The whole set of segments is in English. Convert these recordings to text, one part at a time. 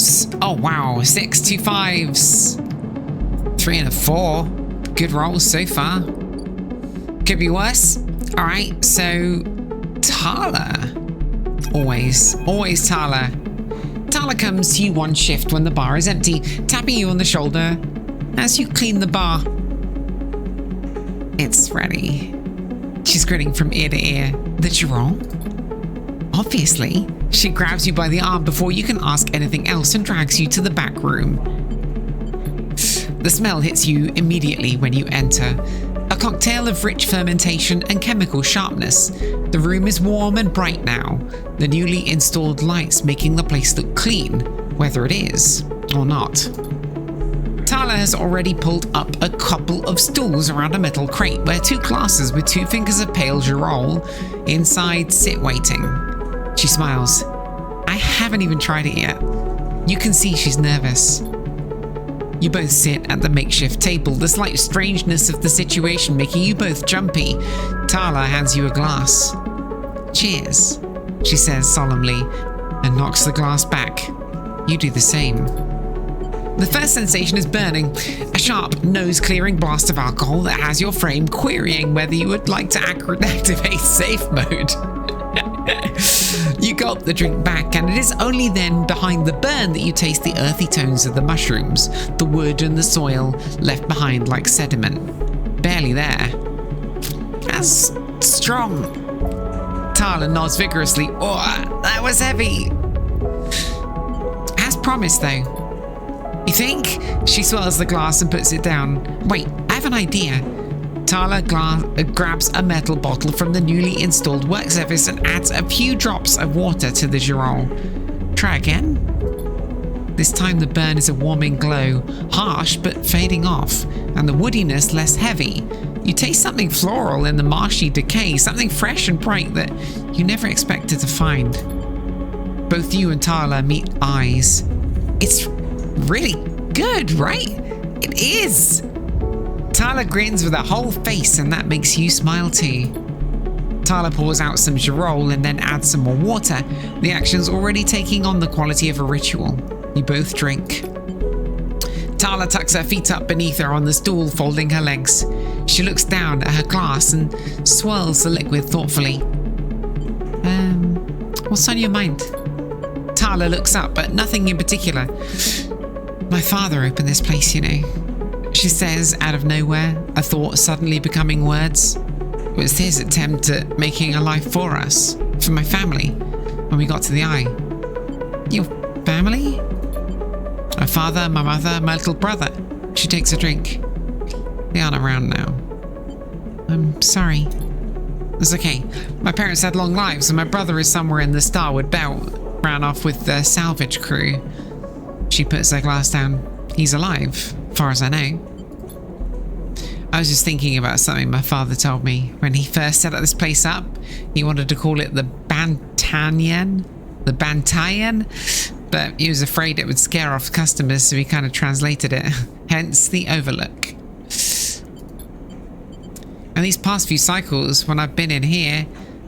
rolls. Oh, wow. 6 2 5s. 3 and a 4. Good rolls so far. Could be worse. All right, so Tala. Always Tala. Tala comes to you one shift when the bar is empty, tapping you on the shoulder as you clean the bar. It's ready. She's grinning from ear to ear. The Girol? Obviously. She grabs you by the arm before you can ask anything else and drags you to the back room. The smell hits you immediately when you enter. A cocktail of rich fermentation and chemical sharpness. The room is warm and bright now, the newly installed lights making the place look clean, whether it is or not. Tala has already pulled up a couple of stools around a metal crate where 2 glasses with 2 fingers of pale Girol inside sit waiting. She smiles. I haven't even tried it yet. You can see she's nervous. You both sit at the makeshift table, the slight strangeness of the situation making you both jumpy. Tala hands you a glass. Cheers, she says solemnly, and knocks the glass back. You do the same. The first sensation is burning, a sharp, nose-clearing blast of alcohol that has your frame querying whether you would like to activate safe mode. You gulp the drink back, and it is only then behind the burn that you taste the earthy tones of the mushrooms, the wood and the soil left behind like sediment. Barely there. That's strong. Tala nods vigorously. Oh, that was heavy. As promised, though. You think? She swirls the glass and puts it down. Wait, I have an idea. Tala grabs a metal bottle from the newly installed work surface and adds a few drops of water to the Girol. Try again. This time the burn is a warming glow, harsh but fading off, and the woodiness less heavy. You taste something floral in the marshy decay, something fresh and bright that you never expected to find. Both you and Tala meet eyes. It's really good, right? It is! Tala grins with a whole face, and that makes you smile too. Tala pours out some Girol and then adds some more water, the action's already taking on the quality of a ritual. You both drink. Tala tucks her feet up beneath her on the stool, folding her legs. She looks down at her glass and swirls the liquid thoughtfully. What's on your mind? Tala looks up, but nothing in particular. My father opened this place, you know. She says out of nowhere, a thought suddenly becoming words. It was his attempt at making a life for us, for my family, when we got to the eye. Your family? My father, my mother, my little brother. She takes a drink. They aren't around now. I'm sorry. It's okay. My parents had long lives, and my brother is somewhere in the Starwood Belt. Ran off with the salvage crew. She puts her glass down. He's alive, far as I know. I was just thinking about something my father told me. When he first set this place up, he wanted to call it the Bantayan, but he was afraid it would scare off customers, so he kind of translated it. Hence the Overlook. And these past few cycles, when I've been in here,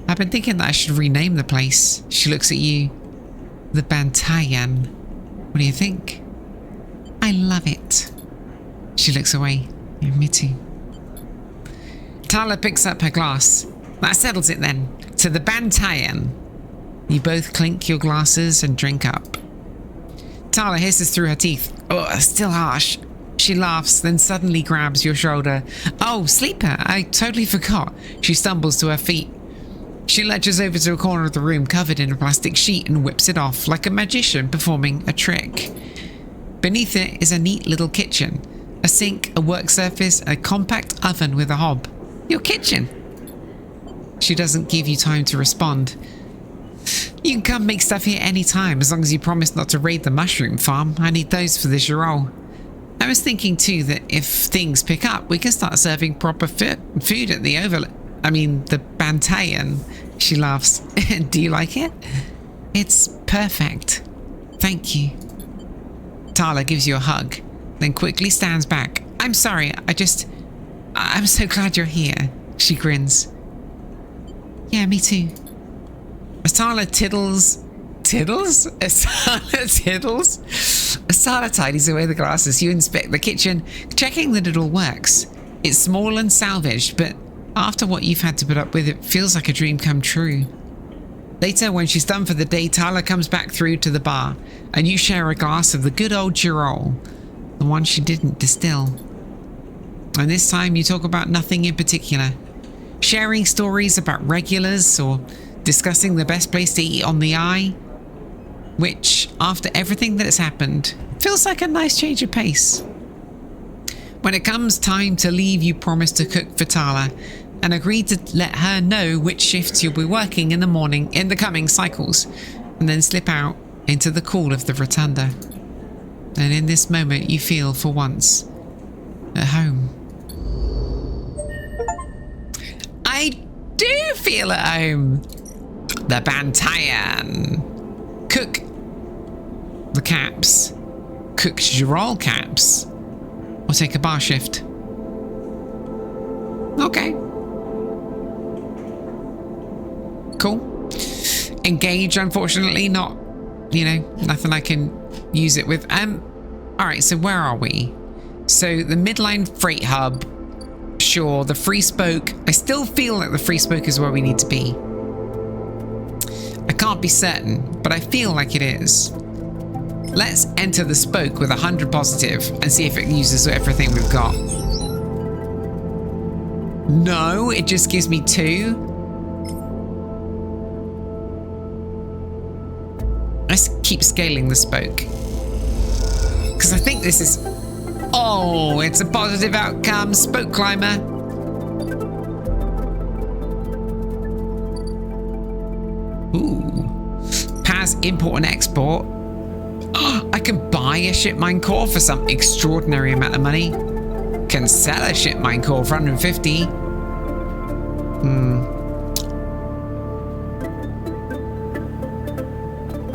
I've been thinking that I should rename the place. She looks at you. The Bantayan. What do you think? I love it. She looks away. Yeah, me too. Tala picks up her glass. That settles it then. To the Bantayan. You both clink your glasses and drink up. Tala hisses through her teeth. Oh, still harsh. She laughs, then suddenly grabs your shoulder. Oh, sleeper, I totally forgot. She stumbles to her feet. She ledges over to a corner of the room covered in a plastic sheet and whips it off like a magician performing a trick. Beneath it is a neat little kitchen. A sink, a work surface, a compact oven with a hob. Your kitchen. She doesn't give you time to respond. You can come make stuff here anytime, as long as you promise not to raid the mushroom farm. I need those for the Girol. I was thinking too that if things pick up, we can start serving proper food at the Overlook. I mean, the Bantayan. She laughs. Do you like it? It's perfect. Thank you. Tala gives you a hug, then quickly stands back. I'm sorry, I'm so glad you're here. She grins. Yeah, me too. As Tala tiddles Tiddles? Tiddles? Asala tidies away the glasses. You inspect the kitchen, checking that it all works. It's small and salvaged, but after what you've had to put up with, it feels like a dream come true. Later, when she's done for the day, Tyler comes back through to the bar, and you share a glass of the good old Girol, the one she didn't distill. And this time you talk about nothing in particular, sharing stories about regulars or discussing the best place to eat on the Eye, which, after everything that has happened, feels like a nice change of pace. When it comes time to leave, you promise to cook for Tala and agree to let her know which shifts you'll be working in the morning in the coming cycles, and then slip out into the cool of the rotunda. And in this moment, you feel, for once, at home. I do feel at home. The Bantayan. Cook the caps. Cook Girol caps. Or take a bar shift. Okay. Cool. Engage, unfortunately, not, nothing I can use it with. Alright, so where are we? So the midline freight hub. Sure, the free spoke. I still feel like the free spoke is where we need to be. I can't be certain, but I feel like it is. Let's enter the spoke with 100 positive and see if it uses everything we've got. No, it just gives me 2. Let's keep scaling the spoke. Because I think this is... Oh, it's a positive outcome, spoke climber. Ooh. PAS import and export. I can buy a ship mine core for some extraordinary amount of money. Can sell a ship mine core for 150.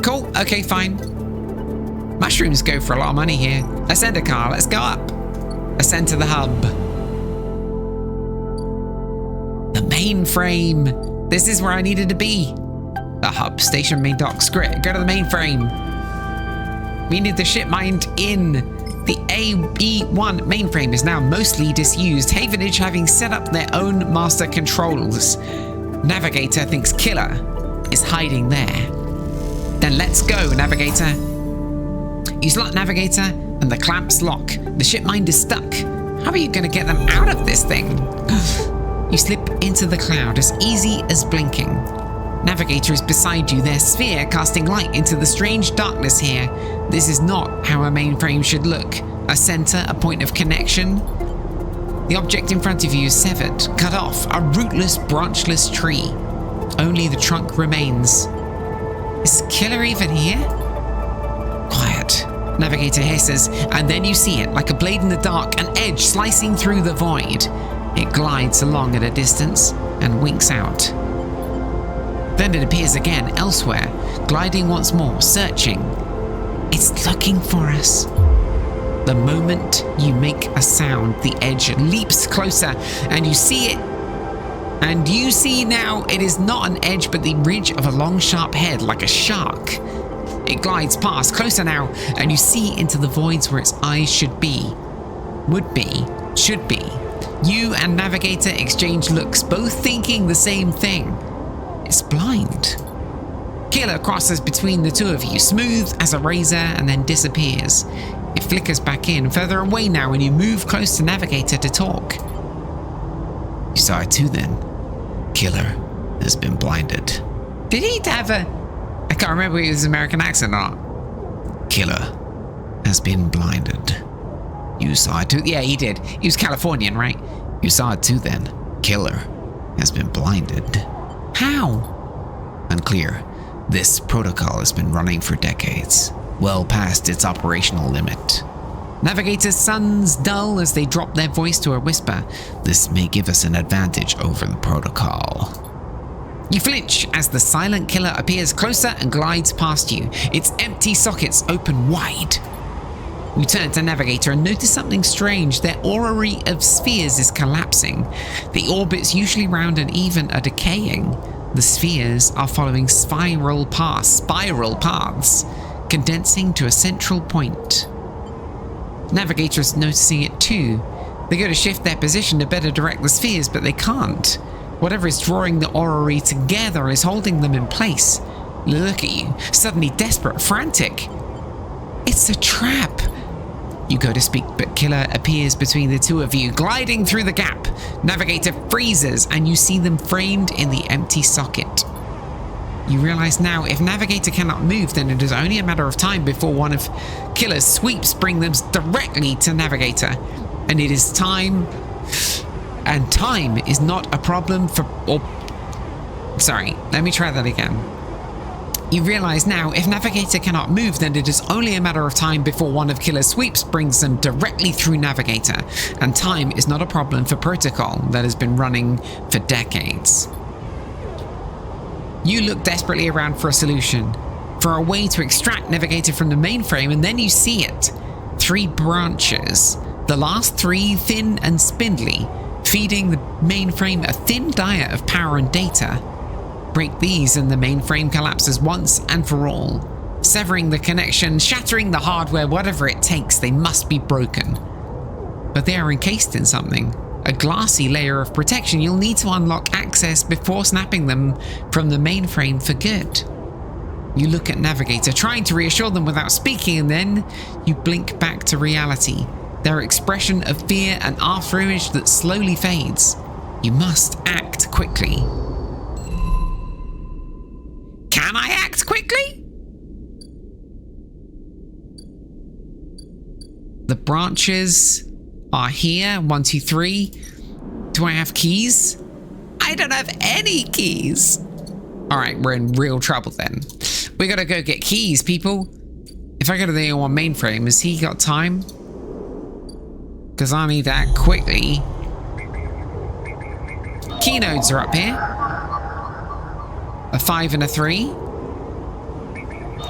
Cool, okay, fine. Mushrooms go for a lot of money here. Ascend a car, let's go up. Ascend to the hub. The mainframe. This is where I needed to be. The hub, station, main dock, script. Go to the mainframe. We need the ship mined in. The AE1 mainframe is now mostly disused, Havenage having set up their own master controls. Navigator thinks Killer is hiding there. Then let's go, Navigator. You slot Navigator and the clamps lock. The ship mind is stuck. How are you going to get them out of this thing? You slip into the cloud as easy as blinking. Navigator is beside you, their sphere casting light into the strange darkness here. This is not how a mainframe should look. A center, a point of connection. The object in front of you is severed, cut off, a rootless, branchless tree. Only the trunk remains. Is Killer even here? Quiet. Navigator hisses, and then you see it, like a blade in the dark, an edge slicing through the void. It glides along at a distance and winks out. Then it appears again elsewhere, gliding once more, searching. It's looking for us. The moment you make a sound, the edge leaps closer, and you see it. And you see now it is not an edge, but the ridge of a long, sharp head, like a shark. It glides past, closer now, and you see into the voids where its eyes should be. Would be, should be. You and Navigator exchange looks, both thinking the same thing. It's blind. Killer crosses between the two of you, smooth as a razor, and then disappears. It flickers back in, further away now, and you move close to Navigator to talk. You saw it too then. Killer has been blinded. Did he have a... I can't remember if it was an American accent or not. Killer has been blinded. You saw it too? Yeah, he did. He was Californian, right? You saw it too then. Killer has been blinded. How? Unclear. This protocol has been running for decades, well past its operational limit. Navigator's sons dull as they drop their voice to a whisper. This may give us an advantage over the protocol. You flinch as the silent killer appears closer and glides past you, its empty sockets open wide. You turn to Navigator and notice something strange. Their orrery of spheres is collapsing. The orbits, usually round and even, are decaying. The spheres are following spiral paths, condensing to a central point. Navigator is noticing it too. They go to shift their position to better direct the spheres, but they can't. Whatever is drawing the orrery together is holding them in place. Look at you, suddenly desperate, frantic. It's a trap. You go to speak, but Killer appears between the two of you, gliding through the gap. Navigator freezes, and you see them framed in the empty socket. You realize now, if Navigator cannot move, then it is only a matter of time before one of Killer's sweeps bring them directly to Navigator. And it is time. And time is not a problem for... Sorry, let me try that again. You realize now, if Navigator cannot move, then it is only a matter of time before one of Killer's sweeps brings them directly through Navigator. And time is not a problem for Protocol that has been running for decades. You look desperately around for a solution, for a way to extract Navigator from the mainframe, and then you see it. 3 branches, the last 3 thin and spindly, feeding the mainframe a thin diet of power and data. Break these and the mainframe collapses once and for all. Severing the connection, shattering the hardware, whatever it takes, they must be broken. But they are encased in something. A glassy layer of protection. You'll need to unlock access before snapping them from the mainframe for good. You look at Navigator, trying to reassure them without speaking, and then you blink back to reality. Their expression of fear and after image that slowly fades. You must act quickly. Can I act quickly? The branches are here. 1, 2, 3. Do I have keys? I don't have any keys. All right, we're in real trouble then. We gotta go get keys, people. If I go to the A1 mainframe, has he got time? Because I need that quickly. Key nodes are up here. A 5 and a 3.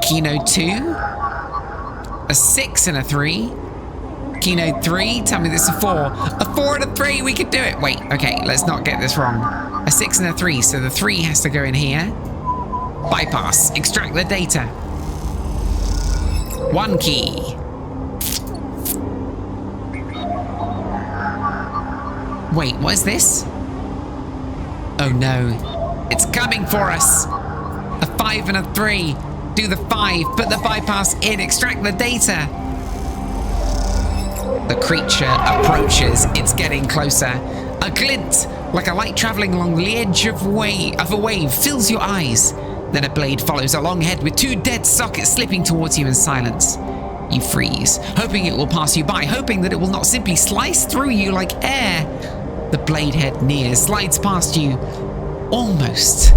Key node 2. A 6 and a 3. Key node 3. Tell me this is a 4. A 4 and a 3. We can do it. Wait. Okay. Let's not get this wrong. A 6 and a 3. So the 3 has to go in here. Bypass. Extract the data. 1 key. Wait. What is this? Oh no. It's coming for us. A 5 and a 3. Do the 5. Put the bypass in. Extract the data. The creature approaches. It's getting closer. A glint, like a light traveling along the edge of a wave, fills your eyes. Then a blade follows along ahead with 2 dead sockets slipping towards you in silence. You freeze, hoping it will pass you by, hoping that it will not simply slice through you like air. The blade head nears, slides past you. Almost.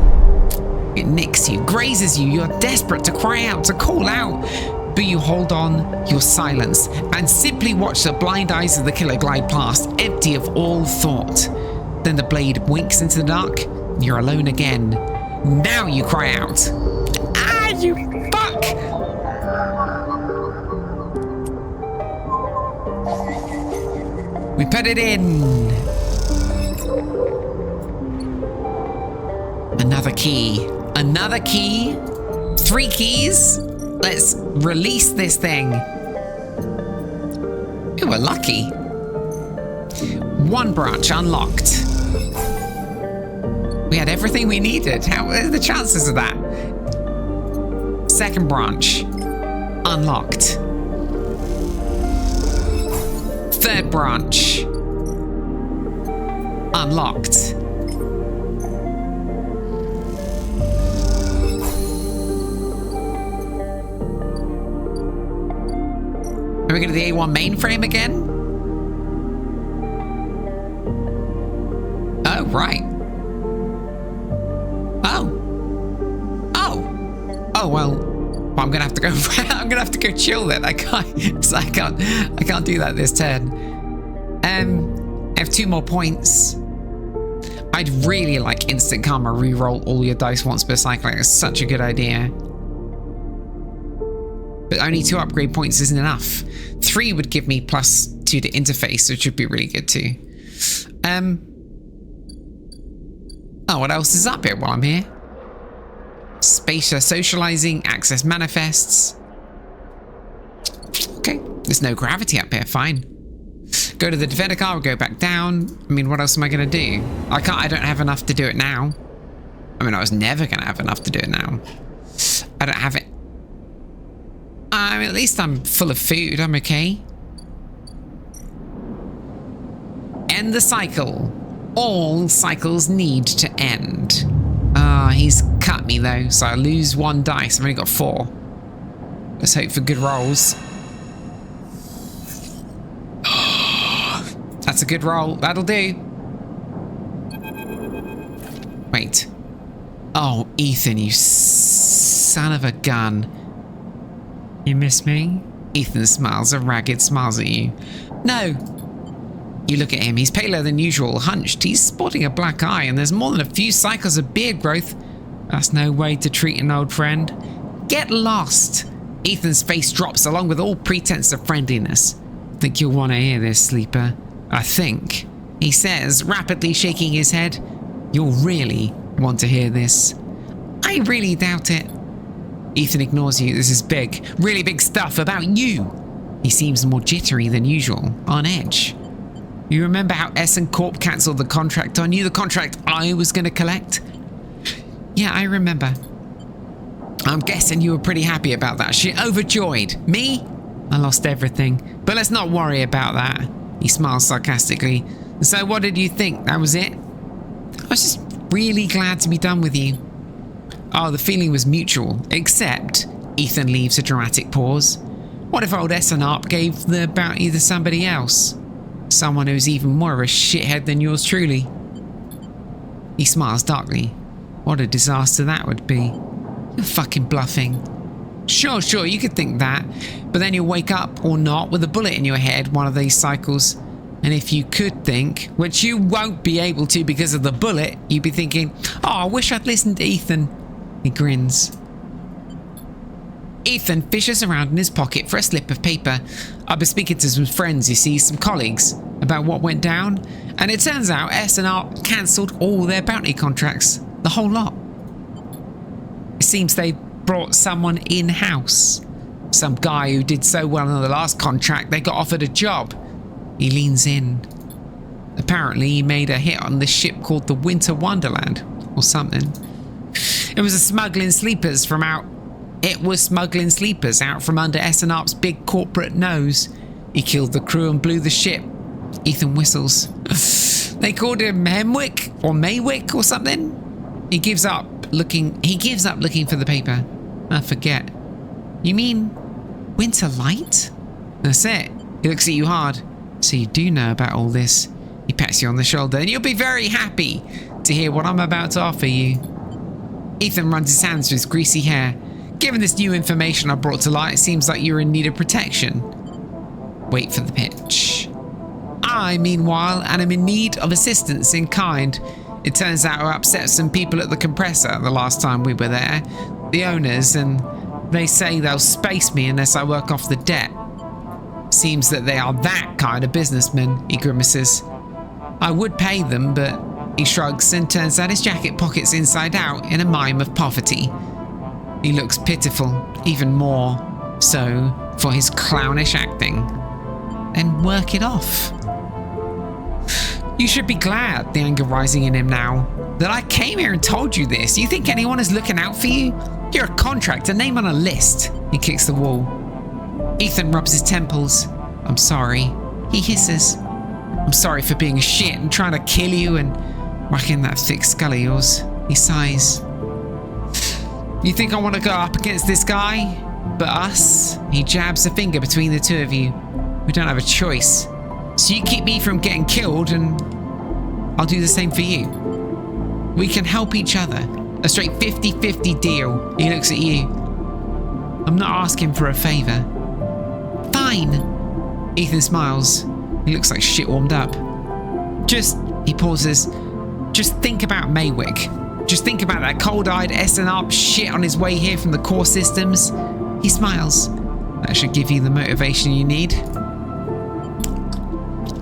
It nicks you, grazes you. You're desperate to cry out, to call out. But you hold on your silence and simply watch the blind eyes of the killer glide past, empty of all thought. Then the blade winks into the dark. You're alone again. Now you cry out. Ah, you fuck! We put it in. Another key. Another key. 3 keys. Let's release this thing. Ooh, we're lucky. 1 branch unlocked. We had everything we needed. How are the chances of that? 2nd branch unlocked. 3rd branch unlocked. Are we going to the A1 mainframe again? Oh, right. Oh, well, I'm going to have to go. I'm going to have to go chill then. I can't do that this turn. I have 2 more points. I'd really like instant karma. Reroll all your dice once per cycle. It's such a good idea. But only 2 upgrade points isn't enough. 3 would give me +2 to interface, which would be really good too. Oh, what else is up here while I'm here? Spacer socializing, access manifests. Okay, there's no gravity up here, fine. Go to the defender car, go back down. I mean, what else am I gonna do? I don't have enough to do it now. I mean, I was never gonna have enough to do it now. I don't have it. I mean, at least I'm full of food, I'm okay. End the cycle. All cycles need to end. He's cut me though, so I lose 1 dice. I've only got 4. Let's hope for good rolls. That's a good roll. That'll do. Wait. Oh, Ethan, you son of a gun. You miss me? Ethan smiles a ragged smiles at you. No. You look at him. He's paler than usual, hunched. He's sporting a black eye, and there's more than a few cycles of beard growth. That's no way to treat an old friend. Get lost. Ethan's face drops along with all pretense of friendliness. Think you'll want to hear this, sleeper. I think, he says, rapidly shaking his head. You'll really want to hear this. I really doubt it. Ethan ignores you. This is big, really big stuff about you. He seems more jittery than usual, on edge. You remember how Essen Corp cancelled the contract on you, the contract I was going to collect? Yeah, I remember. I'm guessing you were pretty happy about that shit. Overjoyed. Me? I lost everything. But let's not worry about that. He smiles sarcastically. So what did you think? That was it? I was just really glad to be done with you. Oh, the feeling was mutual. Except, Ethan leaves a dramatic pause. What if old SNARP gave the bounty to somebody else? Someone who's even more of a shithead than yours truly. He smiles darkly. What a disaster that would be. You're fucking bluffing. Sure, you could think that, but then you'll wake up, or not, with a bullet in your head one of these cycles. And if you could think, which you won't be able to because of the bullet, you'd be thinking, oh, I wish I'd listened to Ethan. He grins. Ethan fishes around in his pocket for a slip of paper. I've been speaking to some friends, you see, some colleagues, about what went down, and it turns out S&R cancelled all their bounty contracts, the whole lot. It seems they brought someone in-house. Some guy who did so well on the last contract, they got offered a job. He leans in. Apparently he made a hit on this ship called the Winter Wonderland, or something. It was smuggling sleepers out from under S&R's big corporate nose. He killed the crew and blew the ship. Ethan whistles. They called him Hemwick or Maywick or something. He gives up looking for the paper. I forget. You mean Winter Light? That's it. He looks at you hard. So you do know about all this. He pats you on the shoulder, and you'll be very happy to hear what I'm about to offer you. Ethan runs his hands through his greasy hair. Given this new information I brought to light, it seems like you're in need of protection. Wait for the pitch. I, meanwhile, am in need of assistance in kind. It turns out I upset some people at the compressor the last time we were there. The owners, and they say they'll space me unless I work off the debt. Seems that they are that kind of businessmen, he grimaces. I would pay them, but he shrugs and turns out his jacket pockets inside out in a mime of poverty. He looks pitiful, even more so for his clownish acting. Then work it off. You should be glad, the anger rising in him now, that I came here and told you this. You think anyone is looking out for you? You're a contractor, name on a list. He kicks the wall. Ethan rubs his temples. I'm sorry. He hisses. I'm sorry for being a shit and trying to kill you and whacking that thick skull of yours. He sighs. You think I want to go up against this guy? But us? He jabs a finger between the two of you. We don't have a choice. So you keep me from getting killed and I'll do the same for you. We can help each other. A straight 50-50 deal. He looks at you. I'm not asking for a favor. Fine. Ethan smiles. He looks like shit warmed up. He pauses. Just think about Maywick. Just think about that cold-eyed SNR shit on his way here from the core systems. He smiles. That should give you the motivation you need.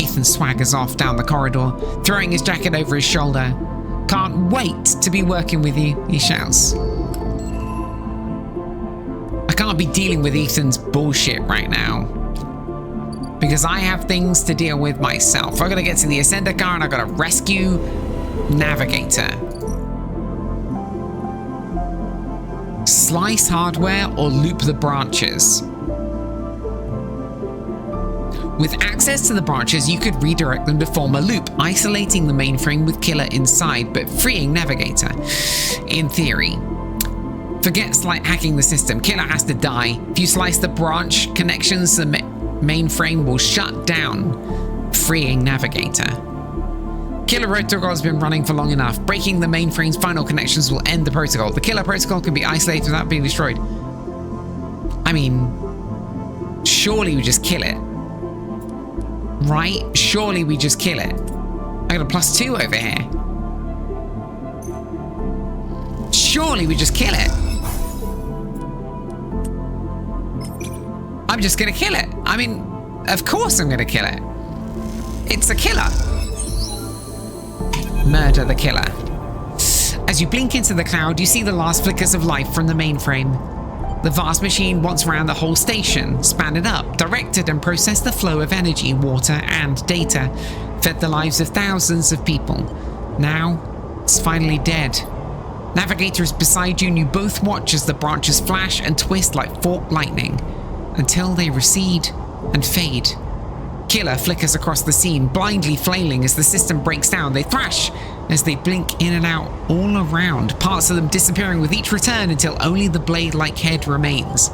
Ethan swaggers off down the corridor, throwing his jacket over his shoulder. Can't wait to be working with you, he shouts. can't be dealing with Ethan's bullshit right now. Because I have things to deal with myself. I gotta get to the Ascender car and I gotta rescue Navigator. Slice hardware or loop the branches. With access to the branches, you could redirect them to form a loop, isolating the mainframe with Killer inside, but freeing Navigator. In theory. Forget hacking the system. Killer has to die. If you slice the branch connections, the mainframe will shut down, freeing Navigator. Killer protocol has been running for long enough. Breaking the mainframe's final connections will end the protocol. The Killer protocol can be isolated without being destroyed. I mean, surely we just kill it. Right? Surely we just kill it. I got a +2 over here. Surely we just kill it. I'm just gonna kill it. I mean, of course I'm gonna kill it. It's a killer. Murder the Killer. As you blink into the cloud, you see the last flickers of life from the mainframe. The vast machine once ran the whole station, spanned it up, directed and processed the flow of energy, water, and data, fed the lives of thousands of people. Now, it's finally dead. Navigator is beside you and you both watch as the branches flash and twist like forked lightning, until they recede and fade. Killer flickers across the scene, blindly flailing as the system breaks down. They thrash as they blink in and out all around, parts of them disappearing with each return until only the blade-like head remains.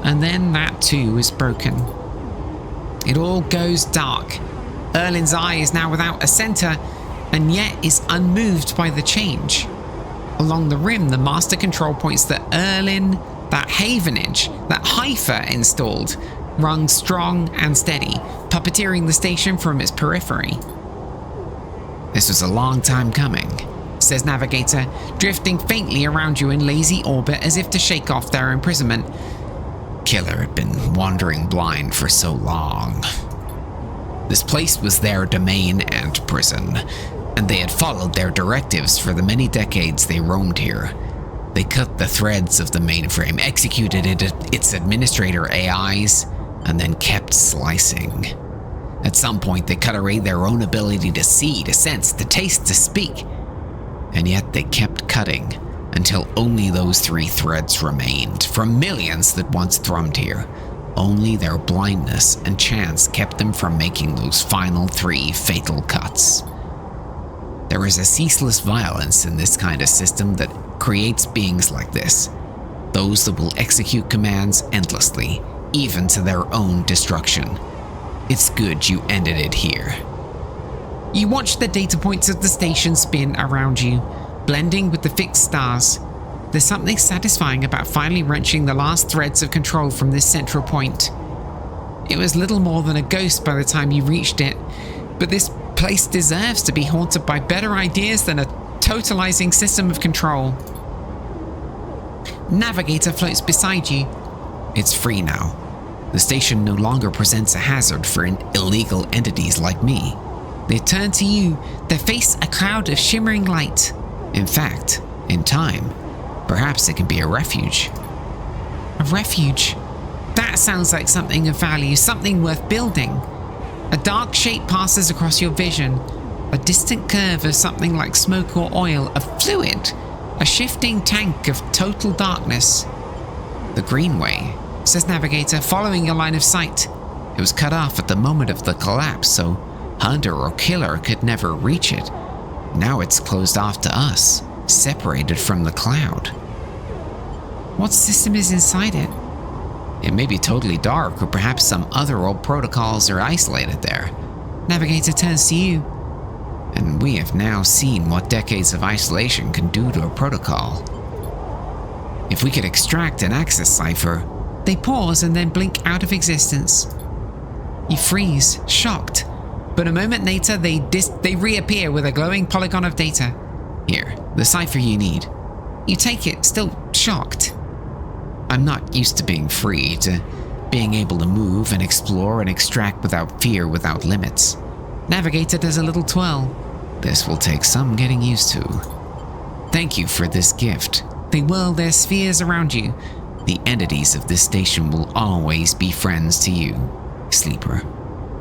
And then that too is broken. It all goes dark. Erlin's eye is now without a center, and yet is unmoved by the change. Along the rim, the master control points that Erlin, that Havenage, that Haifa installed, rung strong and steady, puppeteering the station from its periphery. This was a long time coming, says Navigator, drifting faintly around you in lazy orbit as if to shake off their imprisonment. Killer had been wandering blind for so long. This place was their domain and prison, and they had followed their directives for the many decades they roamed here. They cut the threads of the mainframe, executed its administrator AIs, and then kept slicing. At some point, they cut away their own ability to see, to sense, to taste, to speak. And yet they kept cutting until only those 3 threads remained. From millions that once thrummed here, only their blindness and chance kept them from making those final 3 fatal cuts. There is a ceaseless violence in this kind of system that creates beings like this. Those that will execute commands endlessly, even to their own destruction. It's good you ended it here. You watch the data points of the station spin around you, blending with the fixed stars. There's something satisfying about finally wrenching the last threads of control from this central point. It was little more than a ghost by the time you reached it, but this place deserves to be haunted by better ideas than a totalizing system of control. Navigator floats beside you. It's free now. The station no longer presents a hazard for illegal entities like me. They turn to you, their face a cloud of shimmering light. In fact, in time, perhaps it can be a refuge. A refuge? That sounds like something of value, something worth building. A dark shape passes across your vision, a distant curve of something like smoke or oil, a fluid, a shifting tank of total darkness. The Greenway, says Navigator, following your line of sight. It was cut off at the moment of the collapse, so Hunter or Killer could never reach it. Now it's closed off to us, separated from the cloud. What system is inside it? It may be totally dark, or perhaps some other old protocols are isolated there. Navigator turns to you. And we have now seen what decades of isolation can do to a protocol. If we could extract an access cipher. They pause and then blink out of existence. You freeze, shocked. But a moment later, they reappear with a glowing polygon of data. Here, the cipher you need. You take it, still shocked. I'm not used to being free, to being able to move and explore and extract without fear, without limits. Navigator does a little twirl. This will take some getting used to. Thank you for this gift. They whirl their spheres around you. The entities of this station will always be friends to you, Sleeper.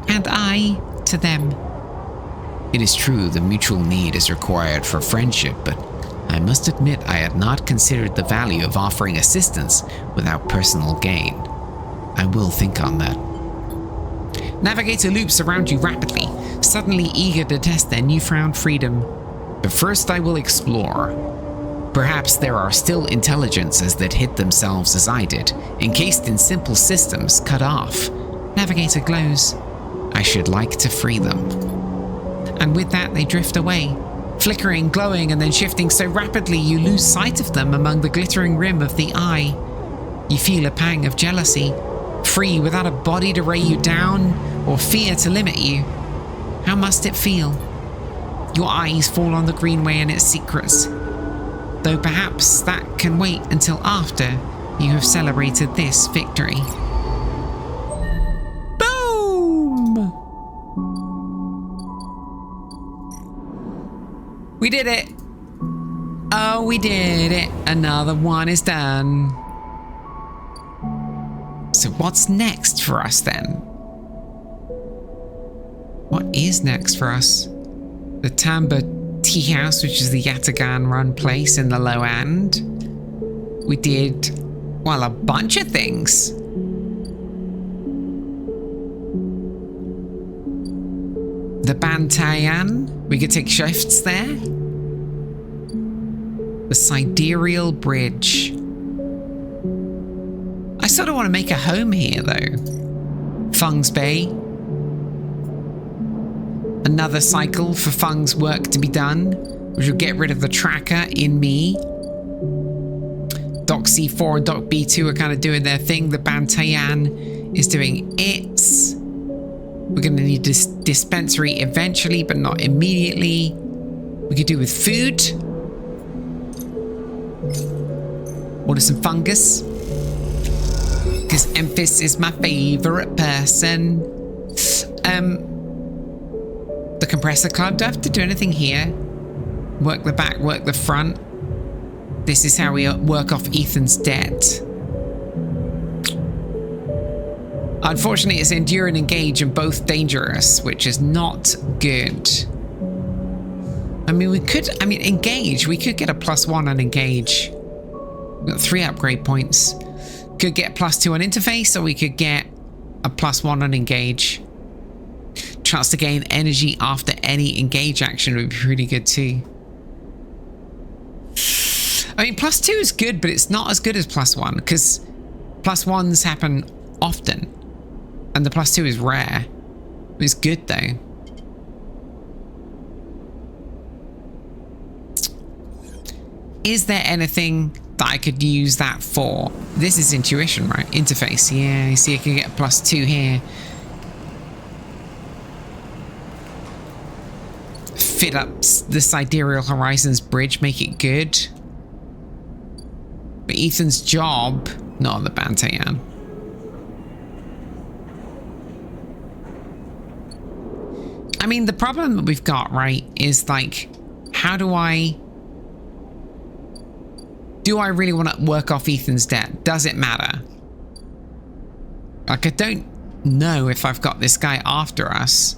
And I to them. It is true the mutual need is required for friendship, but I must admit I had not considered the value of offering assistance without personal gain. I will think on that. Navigator loops around you rapidly, suddenly eager to test their newfound freedom. But first I will explore. Perhaps there are still intelligences that hid themselves as I did, encased in simple systems cut off. Navigator glows. I should like to free them. And with that they drift away, flickering, glowing, and then shifting so rapidly you lose sight of them among the glittering rim of the eye. You feel a pang of jealousy, free without a body to weigh you down or fear to limit you. How must it feel? Your eyes fall on the Greenway and its secrets, though perhaps that can wait until after you have celebrated this victory. Boom! We did it! Oh, we did it! Another one is done. So what's next for us then? What is next for us? The Tamba Tea House, which is the Yatagan run place in the low end. We did, well, a bunch of things. The Bantayan, we could take shifts there. The Sidereal Bridge. I sort of want to make a home here though. Fung's Bay. Another cycle for Fung's work to be done, which will get rid of the tracker in me. Dock C4 and Dock B2 are kind of doing their thing. The Bantayan is doing its. We're going to need this dispensary eventually, but not immediately. We could do with food. Order some fungus. Because Emphis is my favorite person. The compressor club, do I have to do anything here? Work the back, work the front. This is how we work off Ethan's debt. Unfortunately, it's endure and engage and both dangerous, which is not good. I mean, engage. We could get a +1 on engage. We've got 3 upgrade points. Could get +2 on interface, or we could get a +1 on engage. Chance to gain energy after any engage action would be pretty good too. I mean, +2 is good, but it's not as good as +1 because +1s happen often and the +2 is rare. It's good though. Is there anything that I could use that for? This is intuition, right? Interface. Yeah, you see I can get a +2 here. Fit up the Sidereal Horizons bridge, make it good. But Ethan's job, not on the Bantayan. I mean, the problem that we've got, right, is like, how do I really want to work off Ethan's debt? Does it matter? Like, I don't know if I've got this guy after us.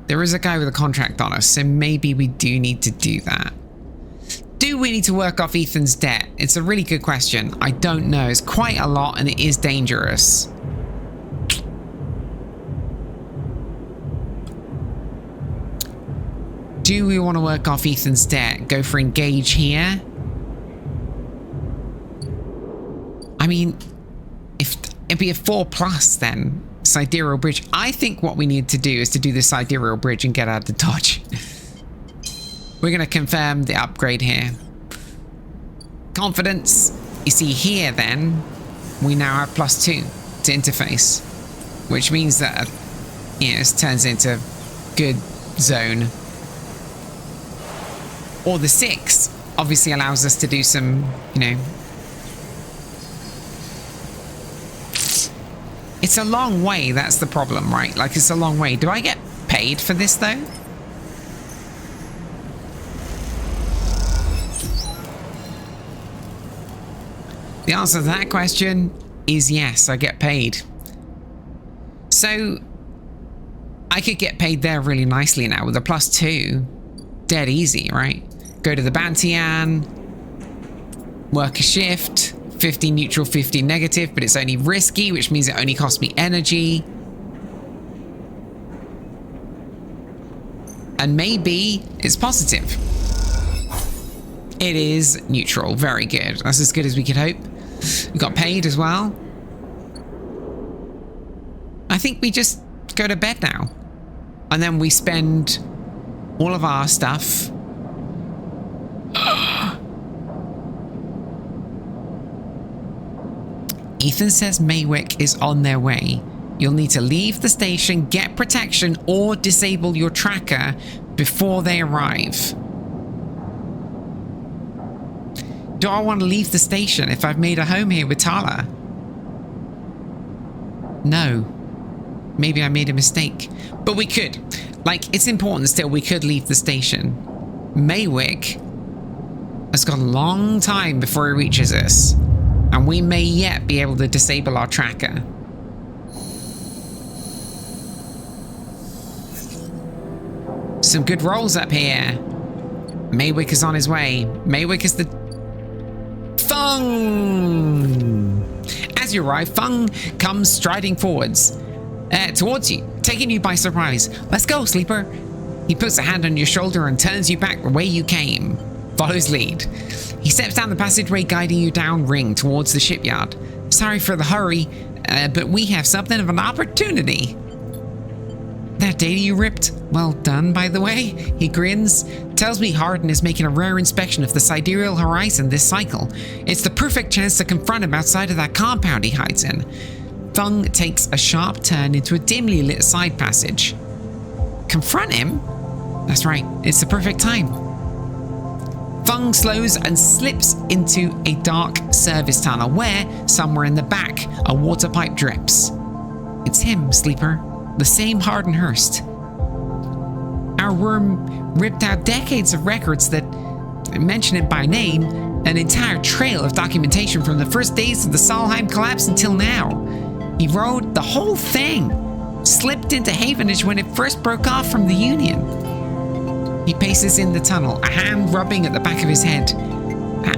There is a guy with a contract on us, so maybe we do need to do that. Do we need to work off Ethan's debt? It's a really good question. I don't know. It's quite a lot and it is dangerous. Do we want to work off Ethan's debt? Go for engage here? I mean, if it'd be a 4+ then. Sidereal Bridge. I think what we need to do is to do the Sidereal Bridge and get out of Dodge. We're going to confirm the upgrade here. Confidence. You see here then, we now have +2 to interface, which means that, yeah, this turns into good zone. Or the 6 obviously allows us to do some, you know. It's a long way, that's the problem, right? Like, it's a long way. Do I get paid for this, though? The answer to that question is yes, I get paid. So I could get paid there really nicely now with a +2. Dead easy, right? Go to the Bantian, work a shift, 50 neutral, 50 negative, but it's only risky, which means it only costs me energy. And maybe it's positive. It is neutral. Very good. That's as good as we could hope. We got paid as well. I think we just go to bed now. And then we spend all of our stuff. Ethan says Maywick is on their way. You'll need to leave the station, get protection, or disable your tracker before they arrive. Do I want to leave the station if I've made a home here with Tala? No. Maybe I made a mistake. But we could. Like, it's important still, we could leave the station. Maywick has got a long time before he reaches us. And we may yet be able to disable our tracker. Some good rolls up here. Maywick is on his way. Maywick is the... Fung! As you arrive, Fung comes striding forwards. Towards you, taking you by surprise. Let's go, Sleeper. He puts a hand on your shoulder and turns you back the way you came. Follow his lead. He steps down the passageway, guiding you down ring towards the shipyard. Sorry for the hurry, but we have something of an opportunity. That data you ripped? Well done, by the way. He grins. Tells me Harden is making a rare inspection of the sidereal horizon this cycle. It's the perfect chance to confront him outside of that compound he hides in. Fung takes a sharp turn into a dimly lit side passage. Confront him? That's right, it's the perfect time. Fung slows and slips into a dark service tunnel where, somewhere in the back, a water pipe drips. It's him, Sleeper. The same Hardenhurst. Our worm ripped out decades of records that mention it by name, an entire trail of documentation from the first days of the Solheim collapse until now. He rode the whole thing, slipped into Havenage when it first broke off from the Union. He paces in the tunnel, a hand rubbing at the back of his head.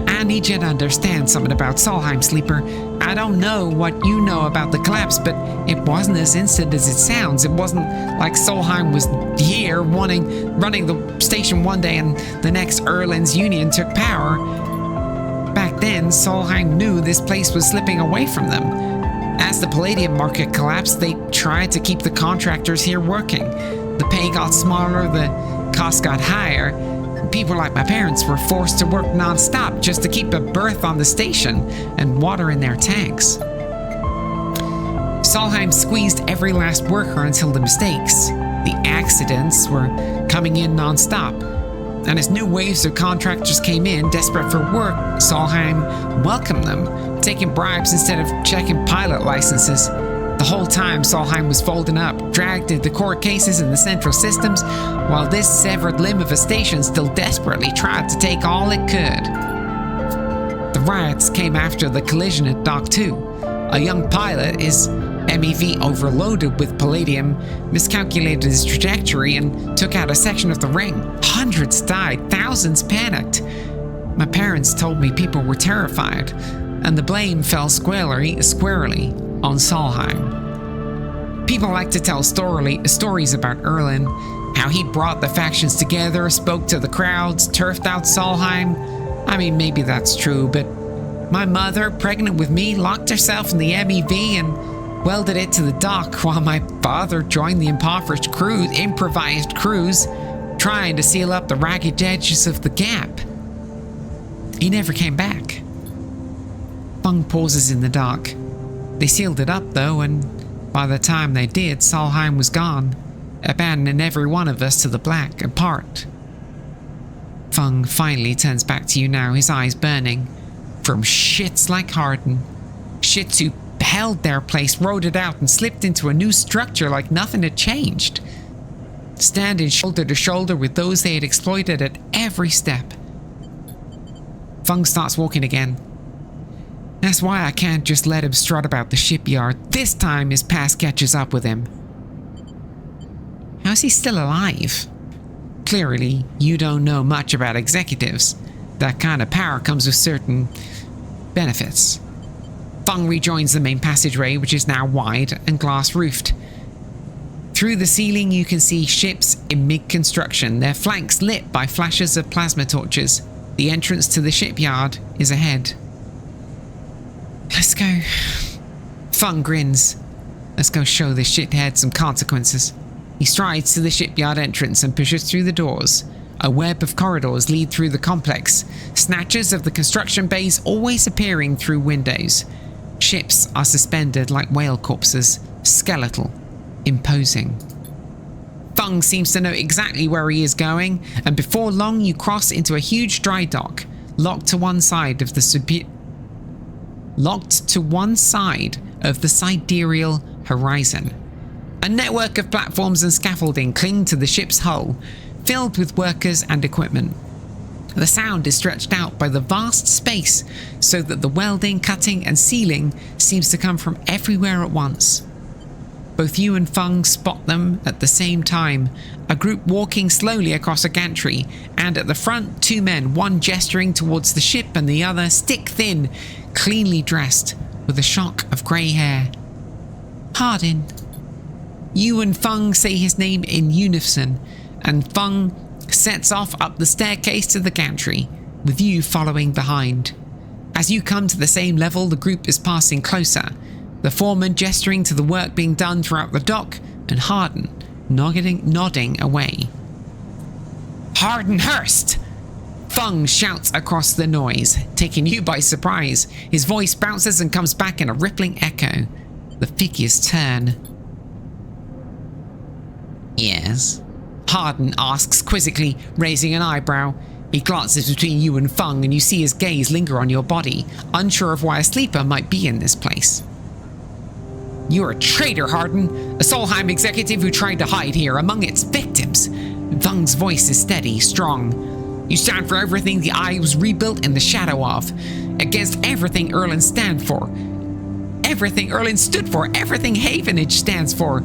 I need you to understand something about Solheim, Sleeper. I don't know what you know about the collapse, but it wasn't as instant as it sounds. It wasn't like Solheim was here running the station one day and the next Erland's Union took power. Back then, Solheim knew this place was slipping away from them. As the palladium market collapsed, they tried to keep the contractors here working. The pay got smaller, the costs got higher. People like my parents were forced to work non-stop just to keep a berth on the station and water in their tanks. Solheim squeezed every last worker until the mistakes, the accidents, were coming in non-stop. And as new waves of contractors came in, desperate for work, Solheim welcomed them, taking bribes instead of checking pilot licenses. The whole time, Solheim was folding up, dragged into court cases in the central systems, while this severed limb of a station still desperately tried to take all it could. The riots came after the collision at Dock 2. A young pilot, his MEV overloaded with palladium, miscalculated his trajectory and took out a section of the ring. Hundreds died, thousands panicked. My parents told me people were terrified, and the blame fell squarely on Solheim. People like to tell stories about Erland, how he brought the factions together, spoke to the crowds, turfed out Solheim. I mean, maybe that's true, but my mother, pregnant with me, locked herself in the MEV and welded it to the dock while my father joined the improvised crews, trying to seal up the ragged edges of the gap. He never came back. Fung pauses in the dock. They sealed it up, though, and by the time they did, Solheim was gone, abandoning every one of us to the black, apart. Fung finally turns back to you now, his eyes burning. From shits like Harden. Shits who held their place, rode it out, and slipped into a new structure like nothing had changed. Standing shoulder to shoulder with those they had exploited at every step. Fung starts walking again. That's why I can't just let him strut about the shipyard. This time his past catches up with him. How's he still alive? Clearly, you don't know much about executives. That kind of power comes with certain benefits. Fung rejoins the main passageway, which is now wide and glass-roofed. Through the ceiling, you can see ships in mid-construction, their flanks lit by flashes of plasma torches. The entrance to the shipyard is ahead. Let's go. Fung grins. Let's go show this shithead some consequences. He strides to the shipyard entrance and pushes through the doors. A web of corridors lead through the complex, snatches of the construction bays always appearing through windows. Ships are suspended like whale corpses, skeletal, imposing. Fung seems to know exactly where he is going, and before long you cross into a huge dry dock, locked to one side of the sidereal horizon. A network of platforms and scaffolding cling to the ship's hull, filled with workers and equipment. The sound is stretched out by the vast space so that the welding, cutting, and sealing seems to come from everywhere at once. Both you and Fung spot them at the same time, a group walking slowly across a gantry, and at the front, two men, one gesturing towards the ship and the other stick-thin, cleanly dressed, with a shock of grey hair. Hardin. You and Fung say his name in unison, and Fung sets off up the staircase to the gantry, with you following behind. As you come to the same level, the group is passing closer, the foreman gesturing to the work being done throughout the dock, and Hardin nodding away. Hardenhurst! Fung shouts across the noise, taking you by surprise. His voice bounces and comes back in a rippling echo. The figures turn. Yes? Hardin asks quizzically, raising an eyebrow. He glances between you and Fung, and you see his gaze linger on your body, unsure of why a sleeper might be in this place. You're a traitor, Hardin, a Solheim executive who tried to hide here among its victims. Fung's voice is steady, strong. You stand for everything the Eye was rebuilt in the shadow of, against everything Erlen stand for, everything Erlen stood for, everything Havenage stands for.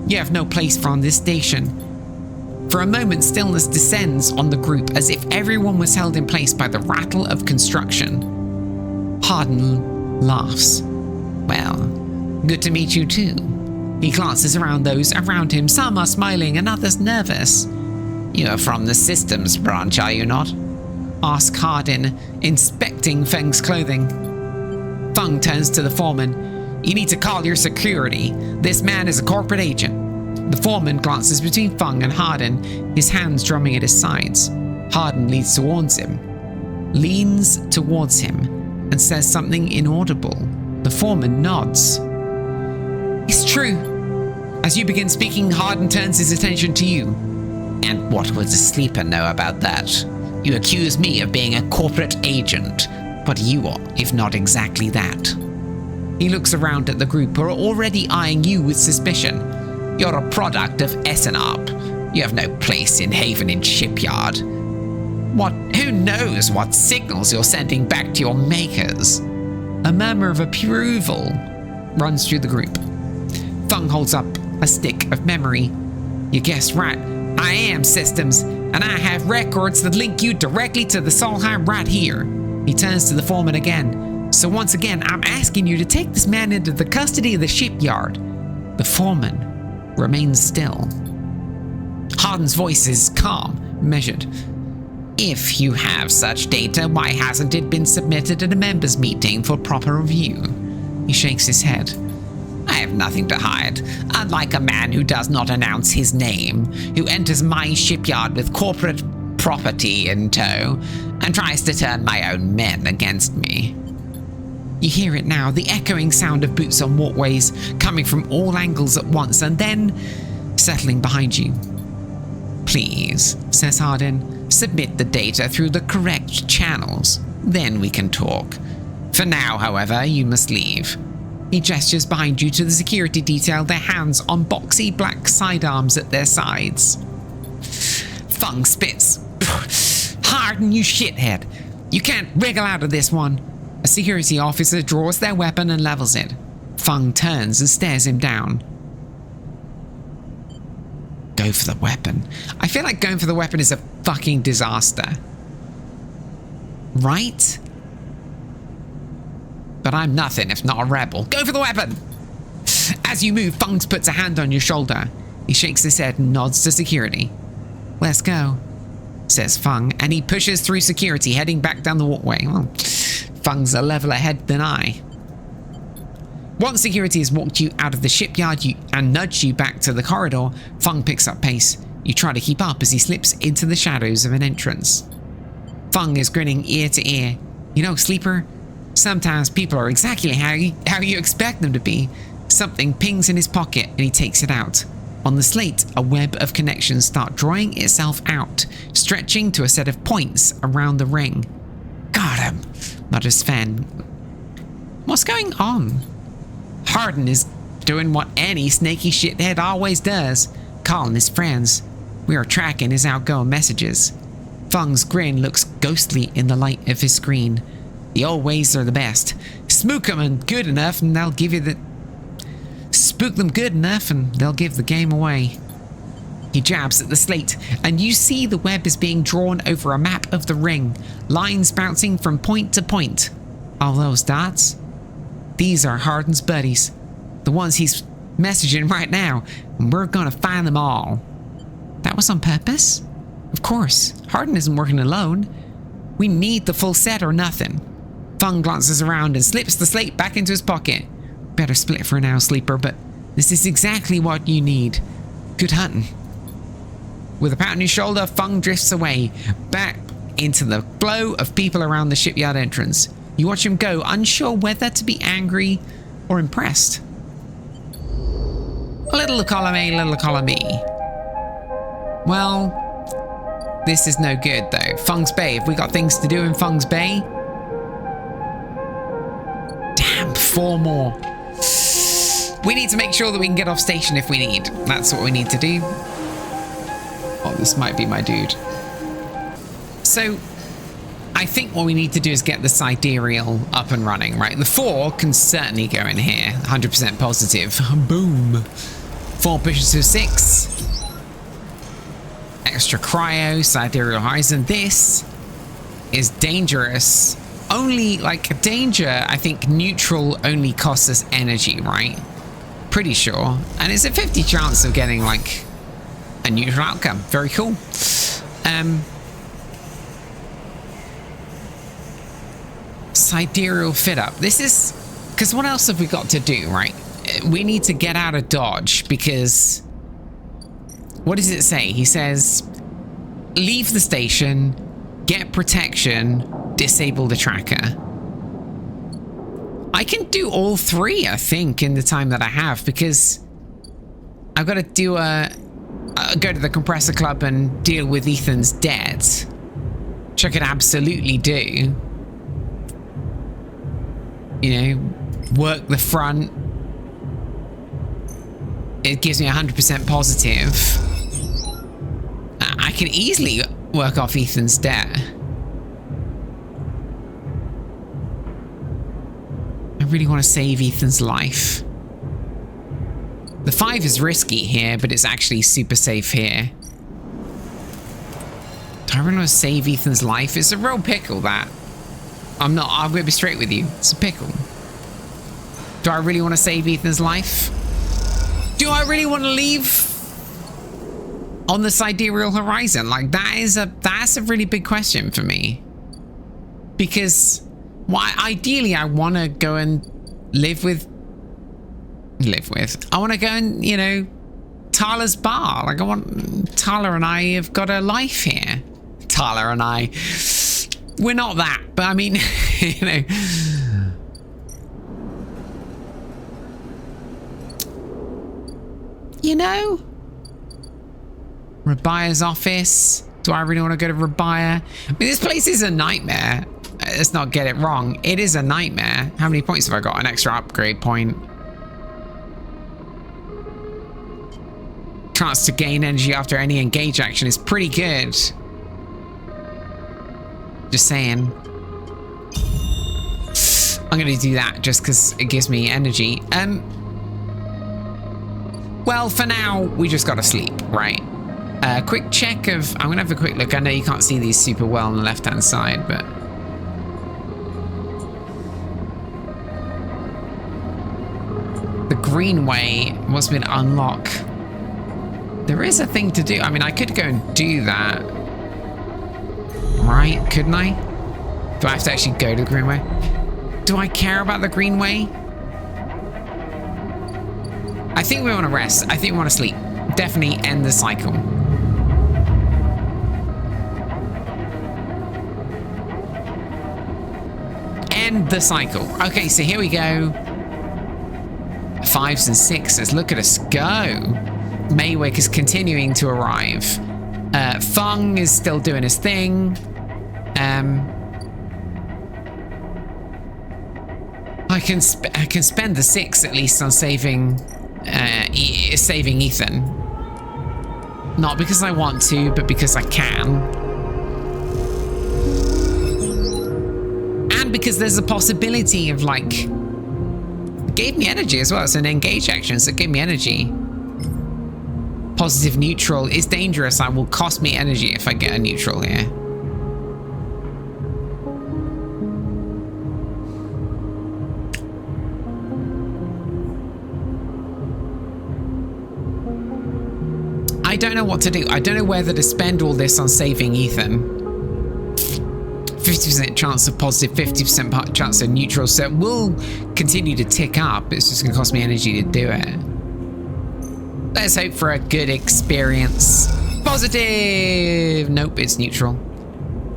You have no place on this station. For a moment, stillness descends on the group as if everyone was held in place by the rattle of construction. Hardin laughs. Well, good to meet you too. He glances around those around him. Some are smiling and others nervous. You are from the systems branch, are you not? Asks Hardin, inspecting Feng's clothing. Fung turns to the foreman. You need to call your security. This man is a corporate agent. The foreman glances between Fung and Hardin, his hands drumming at his sides. Hardin leans towards him, and says something inaudible. The foreman nods. It's true. As you begin speaking, Hardin turns his attention to you. And what would the sleeper know about that? You accuse me of being a corporate agent, but you are, if not exactly that. He looks around at the group who are already eyeing you with suspicion. You're a product of Essenarp. You have no place in Havenage Shipyard. Who knows what signals you're sending back to your makers? A murmur of approval runs through the group. Fung holds up a stick of memory. You guessed right. I am systems, and I have records that link you directly to the Solheim right here. He turns to the foreman again. So once again, I'm asking you to take this man into the custody of the shipyard. The foreman remains still. Hardin's voice is calm, measured. If you have such data, why hasn't it been submitted at a members' meeting for proper review? He shakes his head. I have nothing to hide, unlike a man who does not announce his name, who enters my shipyard with corporate property in tow, and tries to turn my own men against me. You hear it now, the echoing sound of boots on walkways coming from all angles at once and then settling behind you. Please, says Hardin, submit the data through the correct channels. Then we can talk. For now, however, you must leave. He gestures behind you to the security detail, their hands on boxy black sidearms at their sides. Fung spits. Hardin, you shithead. You can't wriggle out of this one. A security officer draws their weapon and levels it. Fung turns and stares him down. Go for the weapon. I feel like going for the weapon is a fucking disaster. Right? But I'm nothing if not a rebel. Go for the weapon! As you move, Fung puts a hand on your shoulder. He shakes his head and nods to security. Let's go, says Fung, and he pushes through security, heading back down the walkway. Well, Fung's a level ahead than I. Once security has walked you out of the shipyard and nudged you back to the corridor, Fung picks up pace. You try to keep up as he slips into the shadows of an entrance. Fung is grinning ear to ear. You know, Sleeper, sometimes people are exactly how you expect them to be. Something pings in his pocket and he takes it out. On the slate, a web of connections start drawing itself out, stretching to a set of points around the ring. Got him, mutters Sven. What's going on? Hardin is doing what any snaky shithead always does, calling his friends. We are tracking his outgoing messages. Fung's grin looks ghostly in the light of his screen. The old ways are the best. Spook them good enough and they'll give the game away. He jabs at the slate, and you see the web is being drawn over a map of the ring, lines bouncing from point to point. All those dots? These are Hardin's buddies, the ones he's messaging right now, and we're gonna find them all. That was on purpose? Of course, Hardin isn't working alone. We need the full set or nothing. Fung glances around and slips the slate back into his pocket. Better split for now, Sleeper, but this is exactly what you need. Good hunting. With a pat on his shoulder, Fung drifts away, back into the glow of people around the shipyard entrance. You watch him go, unsure whether to be angry or impressed. Little column A, little column B. Well, this is no good though. Fung's Bay, have we got things to do in Fung's Bay? Damn, 4 more. We need to make sure that we can get off station if we need. That's what we need to do. Oh, this might be my dude. So, I think what we need to do is get the sidereal up and running, right? The 4 can certainly go in here. 100% positive. Boom. 4 pushes to 6. Extra cryo, sidereal horizon. This is dangerous. Only, like, danger, I think neutral only costs us energy, right? Pretty sure. And it's a 50 chance of getting, like, a neutral outcome. Very cool. Sidereal fit up. This is... Because what else have we got to do, right? We need to get out of Dodge because... What does it say? He says, leave the station, get protection, disable the tracker. I can do all 3, I think, in the time that I have, because I've got to do go to the compressor club and deal with Ethan's debt, which I could absolutely do. You know, work the front. It gives me 100% positive. I can easily work off Ethan's debt. I really want to save Ethan's life. The 5 is risky here, but it's actually super safe here. Do I really want to save Ethan's life? It's a real pickle, that. I'm going to be straight with you. It's a pickle. Do I really want to save Ethan's life? Do I really want to leave on the sidereal horizon? Like, that's a really big question for me. Because, well, ideally, I want to go and live with. I want to go and, you know, Tyler's bar. Like, Tyler and I have got a life here. Tyler and I, we're not that, but I mean, you know. You know? Rabia's office. Do I really want to go to Rabia? I mean, this place is a nightmare. Let's not get it wrong. It is a nightmare. How many points have I got? An extra upgrade point. Chance to gain energy after any engage action is pretty good. Just saying. I'm going to do that just because it gives me energy. Well, for now, we just got to sleep, right? Quick check of... I'm going to have a quick look. I know you can't see these super well on the left-hand side, but... The Greenway must have been unlocked. There is a thing to do. I mean, I could go and do that. Right? Couldn't I? Do I have to actually go to the Greenway? Do I care about the Greenway? I think we want to rest. I think we want to sleep. Definitely end the cycle. End the cycle. Okay, so here we go. 5s and 6s. Look at us go. Maywick is continuing to arrive. Fung is still doing his thing. I can spend the 6 at least on saving Ethan. Not because I want to, but because I can. And because there's a possibility of like... It gave me energy as well. It's an engage action, so it gave me energy. Positive neutral is dangerous. It will cost me energy if I get a neutral here. I don't know what to do. I don't know whether to spend all this on saving Ethan. 50% chance of positive, 50% chance of neutral, so it will continue to tick up. It's just going to cost me energy to do it. Let's hope for a good experience. Positive! Nope, it's neutral.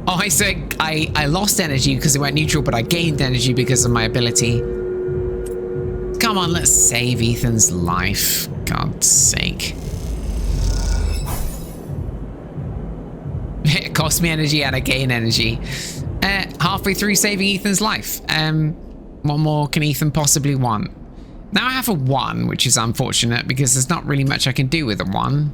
Oh, I said I lost energy because it went neutral, but I gained energy because of my ability. Come on, let's save Ethan's life. God's sake. It cost me energy and I gain energy. Halfway through saving Ethan's life. What more can Ethan possibly want? Now I have a 1, which is unfortunate because there's not really much I can do with a 1.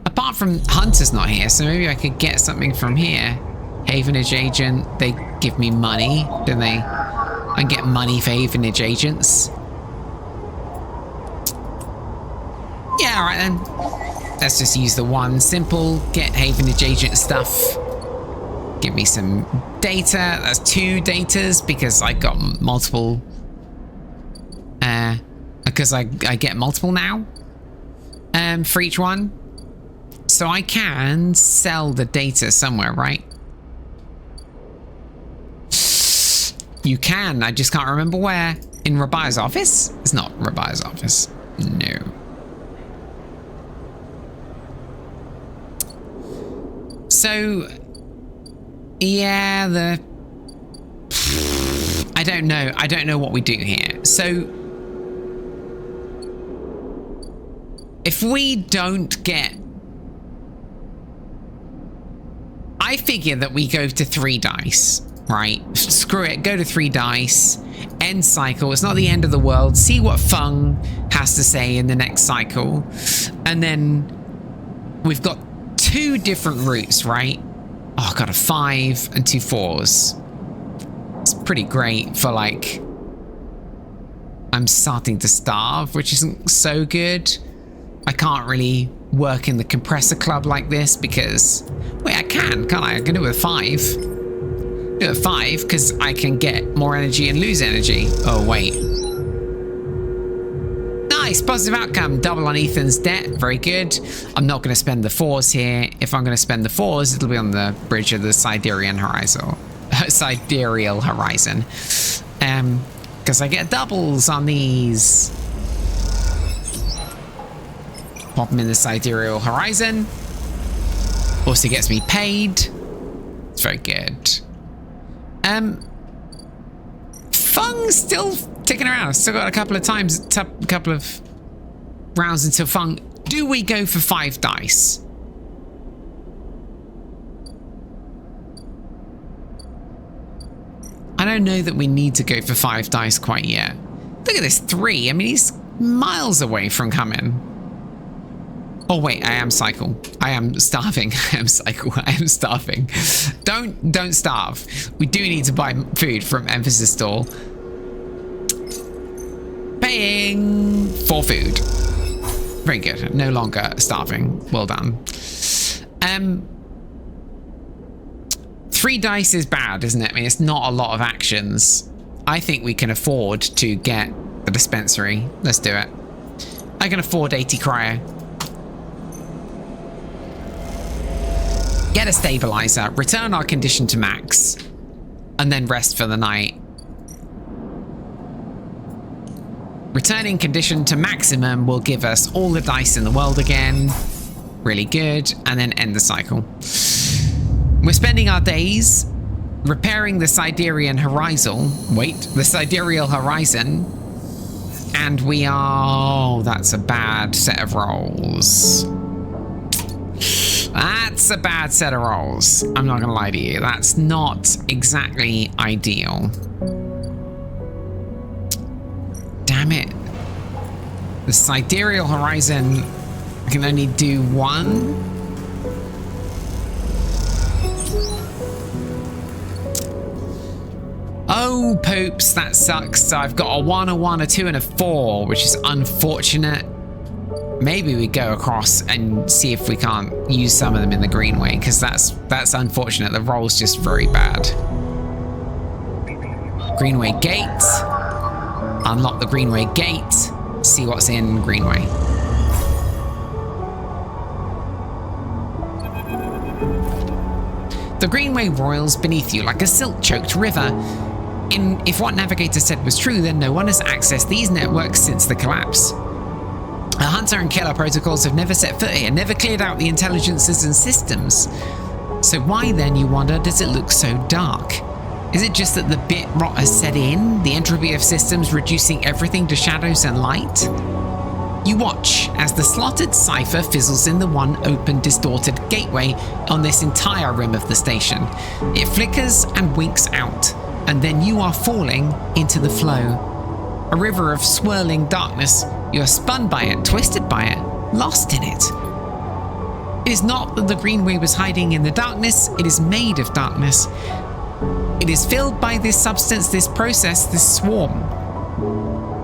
Apart from Hunter's not here, so maybe I could get something from here. Havenage agent, they give me money, don't they? I can get money for Havenage agents. Yeah, alright then. Let's just use the 1. Simple, get Havenage agent stuff. Give me some data. That's 2 datas because I got multiple. Because I get multiple now. For each one. So I can sell the data somewhere, right? You can. I just can't remember where. In Rabia's office? It's not Rabia's office. No. So, yeah, I don't know. I don't know what we do here. So, if we don't get... I figure that we go to 3 dice, right? Screw it, go to 3 dice, end cycle. It's not the end of the world. See what Fung has to say in the next cycle. And then we've got 2 different routes, right? Oh, I got a 5 and 2 4s. It's pretty great for like... I'm starting to starve, which isn't so good. I can't really work in the compressor club like this because... Wait, I can, can't I? I can do it with 5. Do it with 5 because I can get more energy and lose energy. Oh, wait. Nice, positive outcome. Double on Ethan's debt. Very good. I'm not going to spend the 4s here. If I'm going to spend the 4s, it'll be on the bridge of the Sidereal Horizon. Sidereal Horizon. Because I get doubles on these. Pop them in the Sidereal Horizon. Also gets me paid. It's very good. Fung's still ticking around. I've still got a couple of rounds until Fung. Do we go for 5 dice? I don't know that we need to go for 5 dice quite yet. Look at this, 3. I mean, he's miles away from coming. Oh wait, I am cycle. I am starving. I am cycle. I am starving. Don't starve. We do need to buy food from Emphasis Store. paying for food. Very good. No longer starving. Well done. 3 dice is bad, isn't it? I mean, it's not a lot of actions. I think we can afford to get the dispensary. Let's do it. I can afford 80 cryo. Get a stabilizer, return our condition to max, and then rest for the night. Returning condition to maximum will give us all the dice in the world again. Really good. And then end the cycle. We're spending our days repairing the Sidereal Horizon. Wait, the Sidereal Horizon. And we are... Oh, that's a bad set of rolls. That's a bad set of rolls. I'm not going to lie to you. That's not exactly ideal. Damn it. The Sidereal Horizon, I can only do 1. Oh, poops, that sucks. So I've got a 1, a 1, a 2, and a 4, which is unfortunate. Maybe we go across and see if we can't use some of them in the Greenway, because that's unfortunate. The roll's just very bad. Greenway gate. Unlock the Greenway gate. See what's in Greenway. The Greenway roils beneath you like a silt-choked river. If what Navigator said was true, then no one has accessed these networks since the collapse. The Hunter and Killer protocols have never set foot here, never cleared out the intelligences and systems. So why then, you wonder, does it look so dark? Is it just that the bit rot has set in, the entropy of systems reducing everything to shadows and light? You watch as the slotted cipher fizzles in the one open, distorted gateway on this entire rim of the station. It flickers and winks out, and then you are falling into the flow. A river of swirling darkness. You are spun by it, twisted by it, lost in it. It is not that the Greenway was hiding in the darkness, it is made of darkness. It is filled by this substance, this process, this swarm.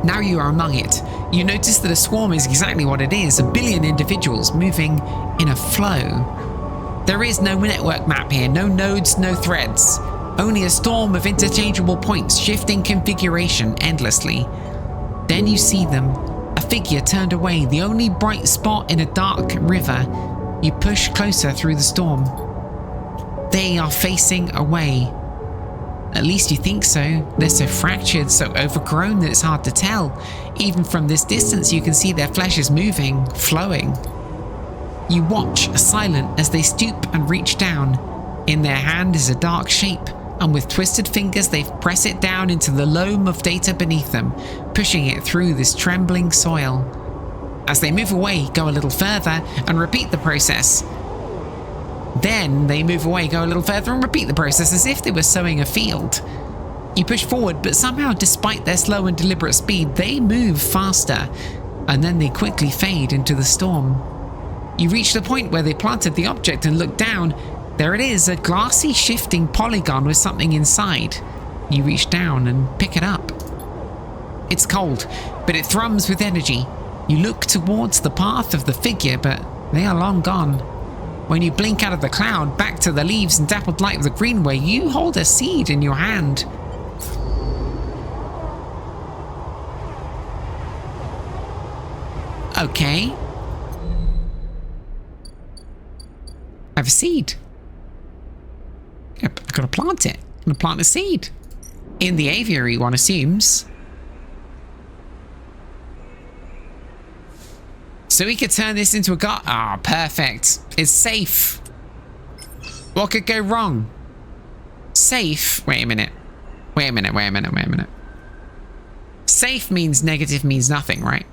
Now you are among it. You notice that a swarm is exactly what it is, 1 billion individuals moving in a flow. There is no network map here, no nodes, no threads. Only a storm of interchangeable points, shifting configuration endlessly. Then you see them, a figure turned away, the only bright spot in a dark river. You push closer through the storm. They are facing away. At least you think so. They're so fractured, so overgrown that it's hard to tell. Even from this distance, you can see their flesh is moving, flowing. You watch, silent, as they stoop and reach down. In their hand is a dark shape, and with twisted fingers they press it down into the loam of data beneath them, pushing it through this trembling soil. As they move away, go a little further, and repeat the process. Then they move away, go a little further, and repeat the process as if they were sowing a field. You push forward, but somehow, despite their slow and deliberate speed, they move faster, and then they quickly fade into the storm. You reach the point where they planted the object and look down. There it is, a glassy, shifting polygon with something inside. You reach down and pick it up. It's cold, but it thrums with energy. You look towards the path of the figure, but they are long gone. When you blink out of the cloud, back to the leaves and dappled light of the Greenway, you hold a seed in your hand. Okay. I have a seed. Yep, I've got to plant it. I'm going to plant a seed. In the aviary, one assumes. So we could turn this into a garden. Ah, perfect. It's safe. What could go wrong? Safe. Wait a minute. Wait a minute. Wait a minute. Wait a minute. Safe means negative means nothing, right?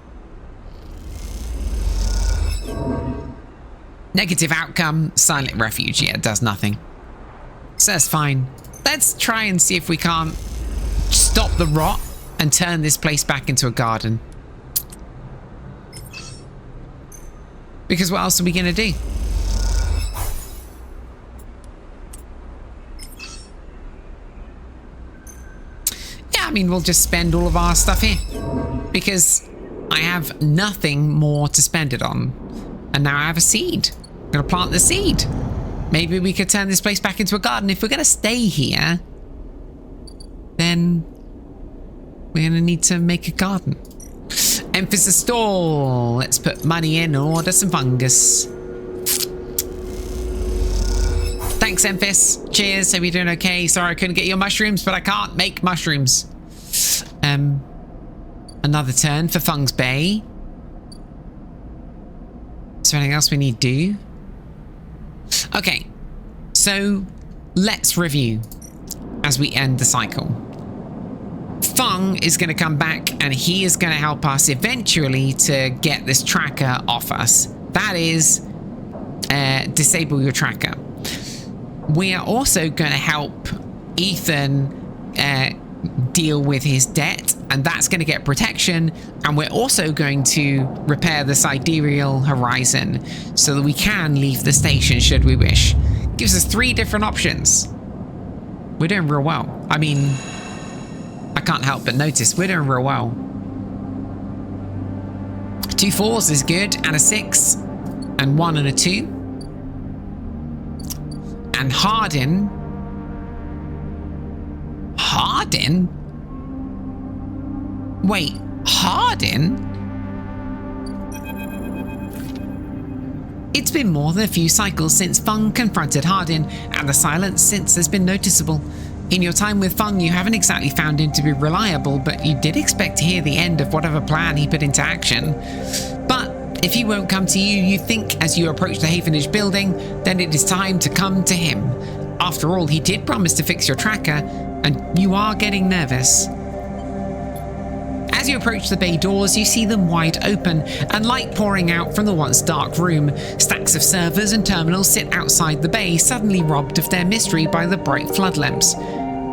Negative outcome, silent refuge. Yeah, it does nothing. So that's fine. Let's try and see if we can't stop the rot and turn this place back into a garden. Because what else are we going to do? Yeah, I mean, we'll just spend all of our stuff here. because I have nothing more to spend it on. And now I have a seed. I'm going to plant the seed. Maybe we could turn this place back into a garden. If we're going to stay here, then we're going to need to make a garden. Emphasis stall. Let's put money in and order some fungus. Thanks, Emphis. Cheers. Hope you're doing okay. Sorry I couldn't get your mushrooms, but I can't make mushrooms. Another turn for Fung's Bay. Is there anything else we need to do? Okay, so let's review as we end the cycle. Fung is going to come back and he is going to help us eventually to get this tracker off us. That is, disable your tracker. We are also going to help Ethan deal with his debt, and that's going to get protection, and we're also going to repair the sidereal horizon so that we can leave the station should we wish. Gives us 3 different options. We're doing real well. I mean, I can't help but notice we're doing real well. 2 4s is good, and a 6, and 1 and a 2. And Hardin? Wait, Hardin? It's been more than a few cycles since Fung confronted Hardin, and the silence since has been noticeable. In your time with Fung, you haven't exactly found him to be reliable, but you did expect to hear the end of whatever plan he put into action. But if he won't come to you, you think as you approach the Havenage building, then it is time to come to him. After all, he did promise to fix your tracker, and you are getting nervous. As you approach the bay doors, you see them wide open, and light pouring out from the once dark room. Stacks of servers and terminals sit outside the bay, suddenly robbed of their mystery by the bright flood lamps.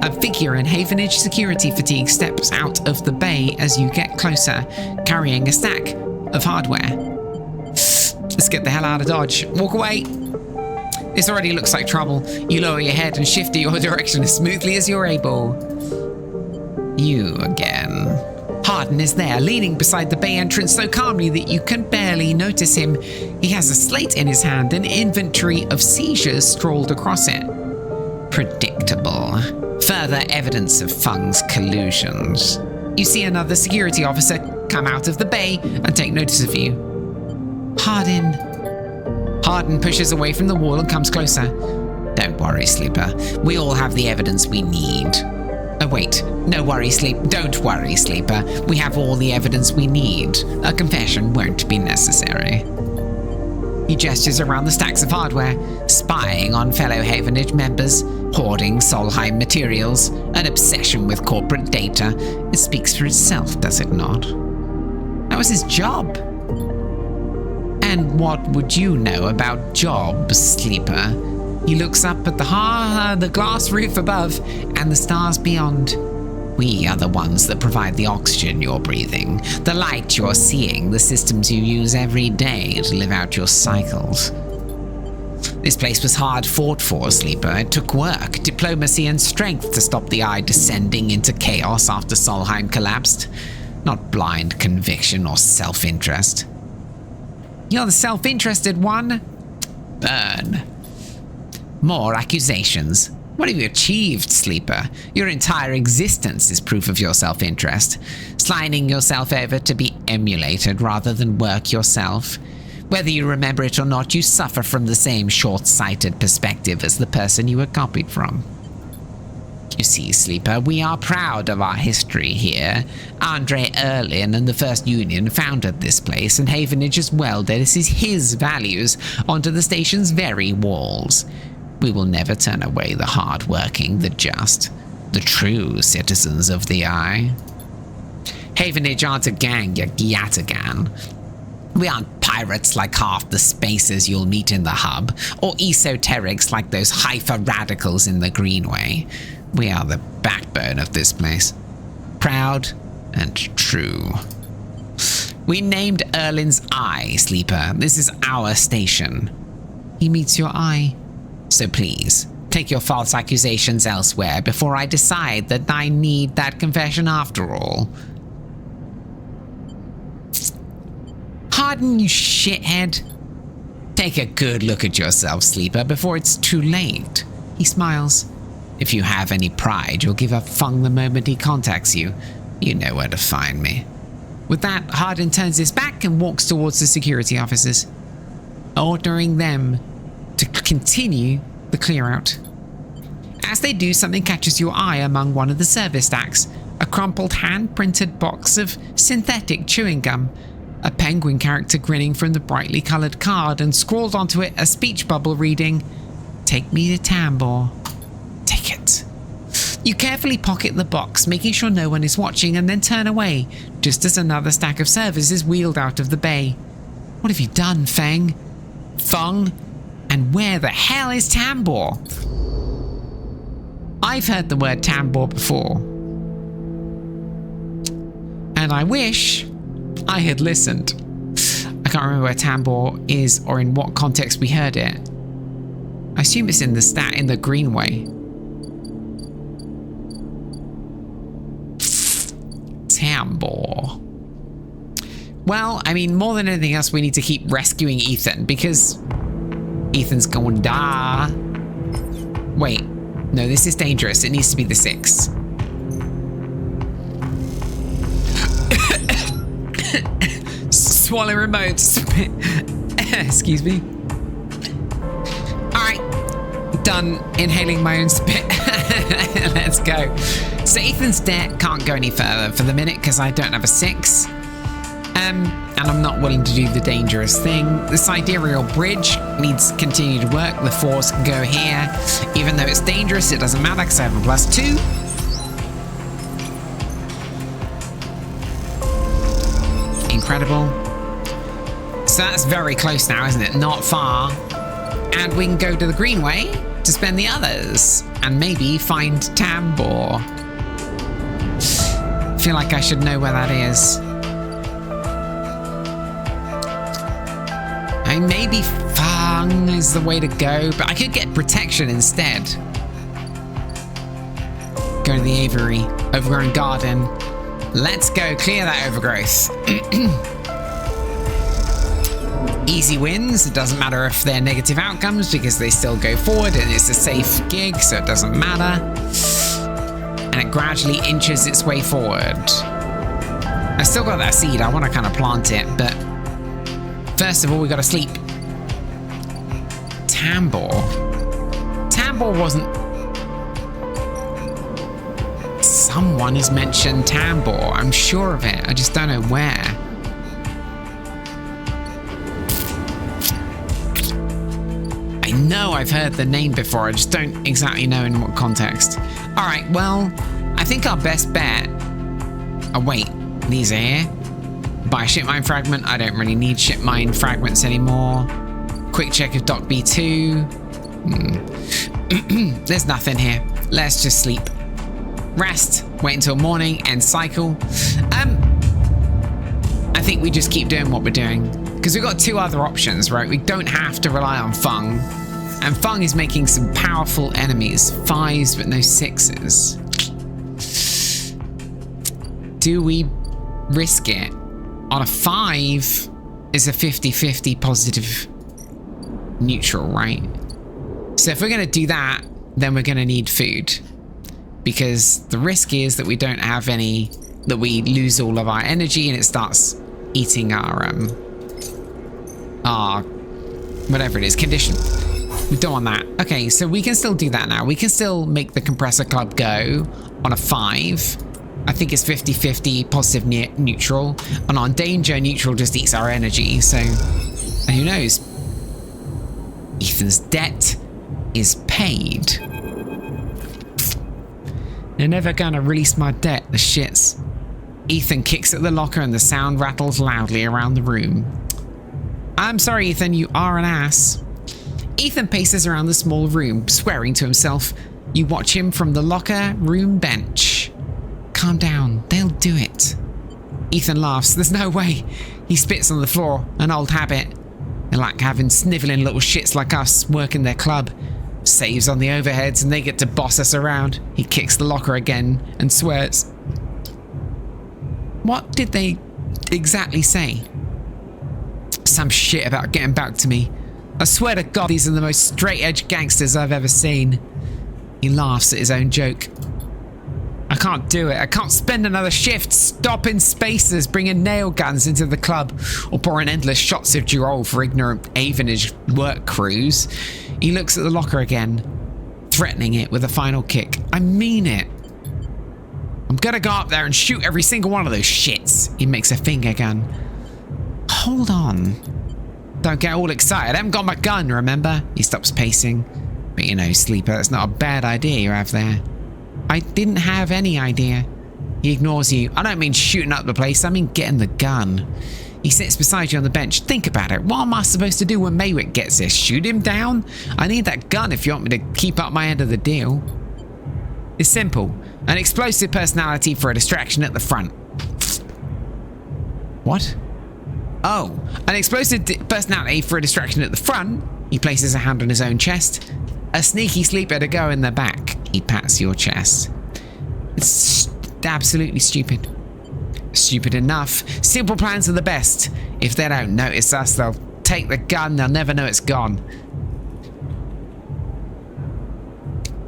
A figure in Havenage security fatigue steps out of the bay as you get closer, carrying a stack of hardware. Let's get the hell out of Dodge. Walk away. This already looks like trouble. You lower your head and shift to your direction as smoothly as you're able. You again. Hardin is there, leaning beside the bay entrance so calmly that you can barely notice him. He has a slate in his hand, an inventory of seizures scrawled across it. Predictable. Further evidence of Fung's collusions. You see another security officer come out of the bay and take notice of you. Hardin pushes away from the wall and comes closer. Don't worry, Sleeper. We all have the evidence we need. Oh, wait. Don't worry, Sleeper. We have all the evidence we need. A confession won't be necessary. He gestures around the stacks of hardware, spying on fellow Havenage members, hoarding Solheim materials, an obsession with corporate data. It speaks for itself, does it not? That was his job. And what would you know about jobs, Sleeper? He looks up at the glass roof above and the stars beyond. We are the ones that provide the oxygen you're breathing, the light you're seeing, the systems you use every day to live out your cycles. This place was hard fought for, Sleeper. It took work, diplomacy, and strength to stop the Eye descending into chaos after Solheim collapsed. Not blind conviction or self-interest. You're the self-interested one. Burn. More accusations. What have you achieved, Sleeper? Your entire existence is proof of your self-interest, sliding yourself over to be emulated rather than work yourself. Whether you remember it or not, you suffer from the same short-sighted perspective as the person you were copied from. You see, Sleeper, we are proud of our history here. Andre Erlin and the First Union founded this place, and Havenage as well dedicates his values onto the station's very walls. We will never turn away the hard-working, the just, the true citizens of the Eye. Havenage aren't a gang, you Gyatagan. We aren't pirates like half the spacers you'll meet in the hub, or esoterics like those Haifa radicals in the Greenway. We are the backbone of this place. Proud and true. We named Erlin's Eye, Sleeper. This is our station. He meets your eye. So please, take your false accusations elsewhere before I decide that I need that confession after all. pardon, you shithead. Take a good look at yourself, sleeper, before it's too late. He smiles. If you have any pride, you'll give up Fung the moment he contacts you. You know where to find me. With that, Hardin turns his back and walks towards the security officers, ordering them to continue the clear out. As they do, something catches your eye among one of the service stacks. A crumpled hand-printed box of synthetic chewing gum. A penguin character grinning from the brightly coloured card, and scrawled onto it a speech bubble reading, "Take me to Tambor." Take it. You carefully pocket the box, making sure no one is watching, and then turn away, just as another stack of servers is wheeled out of the bay. What have you done, Feng? Fung? And where the hell is Tambor? I've heard the word Tambor before, and I wish I had listened. I can't remember where Tambor is or in what context we heard it. I assume it's in the Greenway. Tambor. Well, I mean, more than anything else, we need to keep rescuing Ethan, because Ethan's going to die. Wait, no, this is dangerous. It needs to be the 6. Swallow remote. Excuse me. Alright. Done inhaling my own spit. Let's go. So Ethan's debt can't go any further for the minute because I don't have a 6. And I'm not willing to do the dangerous thing. The sidereal bridge needs continued work. The 4s can go here. Even though it's dangerous, it doesn't matter because I have a +2. Incredible. So that's very close now, isn't it? Not far. And we can go to the Greenway to spend the others and maybe find Tambor. I feel like I should know where that is. I mean, maybe Fung is the way to go, but I could get protection instead. Go to the aviary, overgrown garden. Let's go clear that overgrowth. Easy wins. It doesn't matter if they're negative outcomes because they still go forward and it's a safe gig, so it doesn't matter. And it gradually inches its way forward. I still got that seed. I want to kind of plant it, but first of all, we got to sleep. Tambor. Tambor wasn't... Someone has mentioned Tambor. I'm sure of it. I just don't know where. I know I've heard the name before. I just don't exactly know in what context. All right, well, I think our best bet... Oh, wait. These are here. Buy a ship mine fragment. I don't really need ship mine fragments anymore. Quick check of Dock B2. There's nothing here. Let's just sleep. Rest, wait until morning, and cycle. I think we just keep doing what we're doing because we've got 2 other options, right? We don't have to rely on Fung, and Fung is making some powerful enemies, 5s but no 6s. Do we risk it? On a 5, it's a 50-50 positive neutral, right? So if we're going to do that, then we're going to need food. Because the risk is that we don't have any, that we lose all of our energy and it starts eating our whatever it is, condition. We don't want that. Okay, so we can still do that now. We can still make the compressor club go on a 5. I think it's 50-50 positive neutral. And on danger, neutral just eats our energy. So, and who knows? Ethan's debt is paid. They're never gonna release my debt, the shits. Ethan kicks at the locker and the sound rattles loudly around the room. I'm sorry, Ethan, you are an ass. Ethan paces around the small room, swearing to himself. You watch him from the locker room bench. Calm down, they'll do it. Ethan laughs. There's no way. He spits on the floor, an old habit. They like having sniveling little shits like us working their club. Saves on the overheads and they get to boss us around. He kicks the locker again and swears. What did they exactly say? some shit about getting back to me. I swear to God, these are the most straight-edge gangsters I've ever seen. He laughs at his own joke. I can't do it. I can't spend another shift stopping spacers, bringing nail guns into the club, or pouring endless shots of Girol for ignorant Avenage work crews. He looks at the locker again, threatening it with a final kick. I mean it. I'm gonna go up there and shoot every single one of those shits. He makes a finger gun. Hold on. Don't get all excited. I haven't got my gun, remember? He stops pacing. But you know, Sleeper, that's not a bad idea you have there. I didn't have any idea. He ignores you. I don't mean shooting up the place, I mean getting the gun. He sits beside you on the bench. Think about it. What am I supposed to do when Maywick gets this? Shoot him down? I need that gun if you want me to keep up my end of the deal. It's simple. An explosive personality for a distraction at the front. What? Oh, an explosive personality for a distraction at the front. He places a hand on his own chest. A sneaky sleeper to go in the back. He pats your chest. It's absolutely stupid. Stupid enough. Simple plans are the best. If they don't notice us, they'll take the gun. They'll never know it's gone.